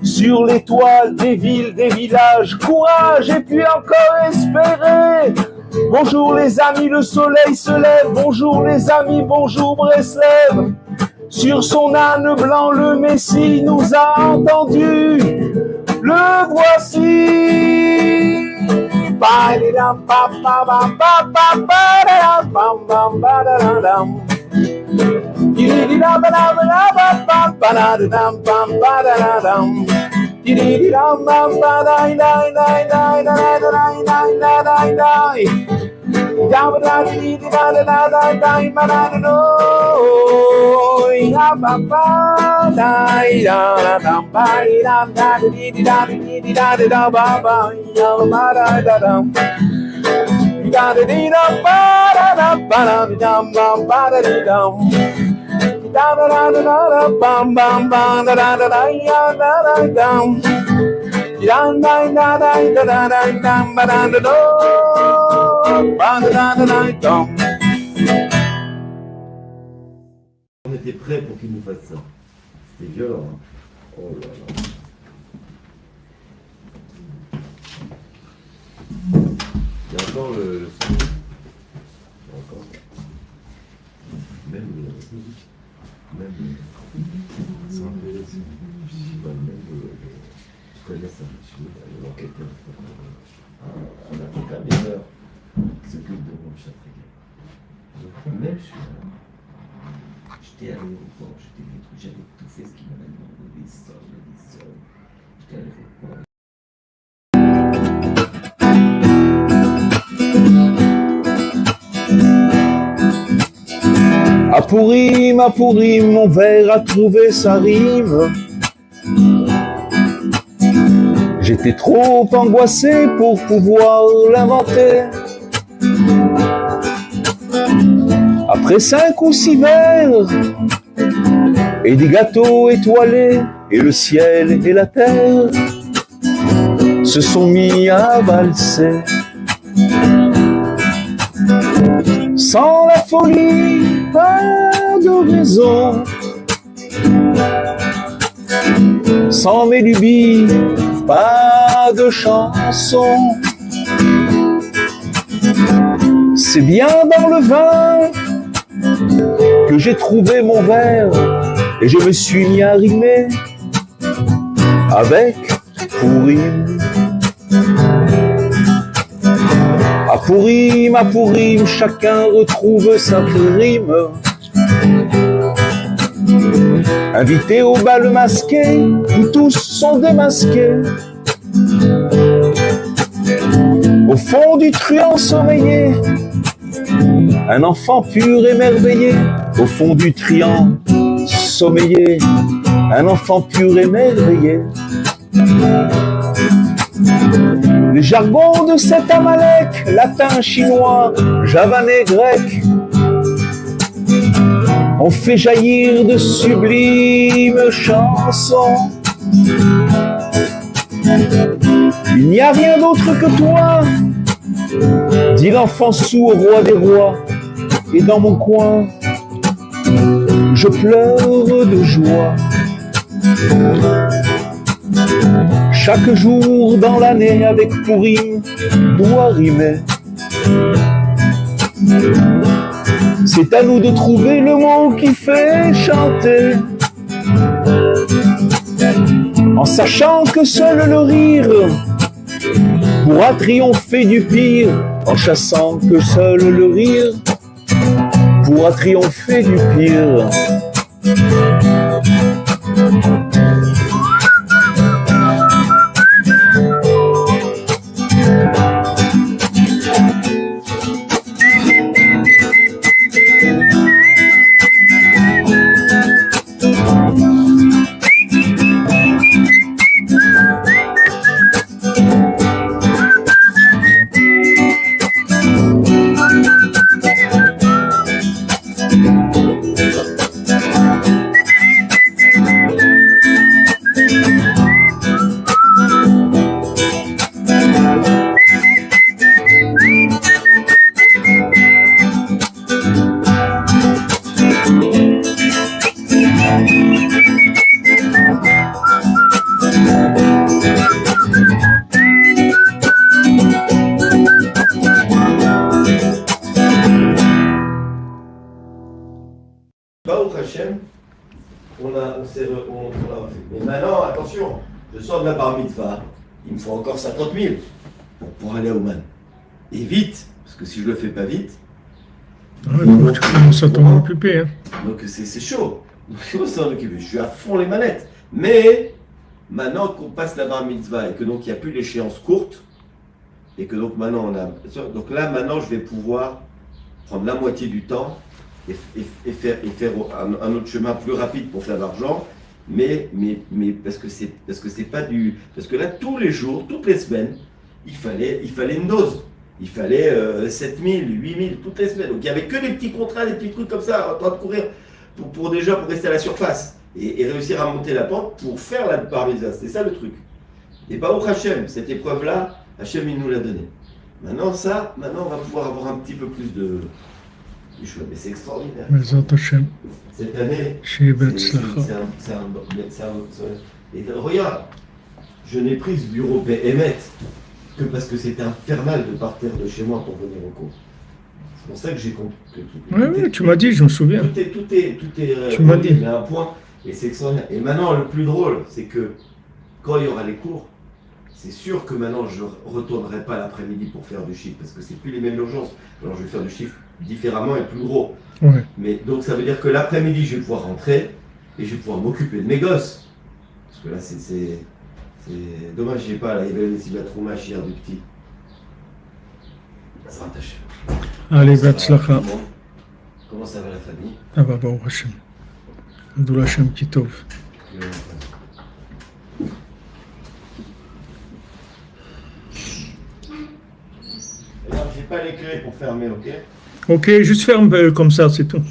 Sur l'étoile des villes, des villages, courage et puis encore espérer. Bonjour les amis, le soleil se lève, bonjour les amis, bonjour Breslev. Sur son âne blanc, le Messie nous a entendus. Le voici. On était prêts pour qu'il nous fasse ça. C'était violent. Hein. Oh là là. Il y a encore le son. Il y a encore. Même je connais ça, l'enquêteur. Un avocat mineur qui s'occupe de mon chat. Même celui-là. J'étais à l'aéroport, j'avais tout fait ce qu'il m'avait demandé, des sommes. J'étais à l'aéroport. À Pourim, mon vers a trouvé sa rime. J'étais trop angoissé pour pouvoir l'inventer. Après 5 ou 6 vers et des gâteaux étoilés et le ciel et la terre se sont mis à valser. Sans la folie, pas de raison. Sans mes lubies, pas de chanson. C'est bien dans le vin que j'ai trouvé mon vers et je me suis mis à rimer avec Pourim. À Pourim, chacun retrouve sa rime. Invité au bal masqué, où tous sont démasqués. Au fond du truand sommeillé, un enfant pur émerveillé. Au fond du truand sommeillé, un enfant pur émerveillé. Les jargons de cet Amalek, latin, chinois, javanais, grec, ont fait jaillir de sublimes chansons. Il n'y a rien d'autre que toi, dit l'enfant sourd au roi des rois. Et dans mon coin, je pleure de joie. Chaque jour dans l'année avec Pourim doit rimer. C'est à nous de trouver le mot qui fait chanter, en sachant que seul le rire pourra triompher du pire, en chassant que seul le rire pourra triompher du pire. on s'est on l'a refait. Mais maintenant, attention, je sors de la bar mitzvah, il me faut encore 50 000 pour aller à Ouman. Et vite, parce que si je le fais pas vite, Ouais, donc tu commences à t'en occuper. Hein. donc c'est chaud. Je suis à fond les manettes. Mais maintenant qu'on passe la bar mitzvah et que donc il n'y a plus l'échéance courte, et que donc maintenant on a. Donc là, maintenant, je vais pouvoir prendre la moitié du temps et faire un autre chemin plus rapide pour faire de l'argent. Mais parce que c'est pas du. Parce que là, tous les jours, toutes les semaines, il fallait une dose. Il fallait 7 000, 8 000 toutes les semaines. Donc il n'y avait que des petits contrats, des petits trucs comme ça, en train de courir pour déjà pour rester à la surface et réussir à monter la pente pour faire la bar mitzvah. C'était ça le truc. Et bah au Hachem, cette épreuve-là, Hachem il nous l'a donnée. Maintenant on va pouvoir avoir un petit peu plus de choix. Mais c'est extraordinaire. Bezat Hashem. Cette année, Shei c'est betzlacha. Et regarde, je n'ai pris ce bureau Béhémet que parce que c'était infernal de partir de chez moi pour venir au cours. C'est pour ça que j'ai compris que Oui, tu m'as dit, je me souviens. tout est Tu m'as dit. mais à un point, et c'est extraordinaire. Et maintenant, le plus drôle, c'est que quand il y aura les cours, c'est sûr que maintenant, je ne retournerai pas l'après-midi pour faire du chiffre, parce que c'est plus les mêmes urgences. Alors, je vais faire du chiffre différemment et plus gros. Ouais. Mais donc, ça veut dire que l'après-midi, je vais pouvoir rentrer et je vais pouvoir m'occuper de mes gosses. Parce que là, c'est dommage, j'ai pas, là, il y avait la troumage hier du petit. Ça rattache. Allez, betzlacha. Comment ça va la famille? Ah bah, Baruch Hashem. Adul Hashem Kitov. Alors, j'ai pas les clés pour fermer, ok? Ok, juste ferme comme ça, c'est tout.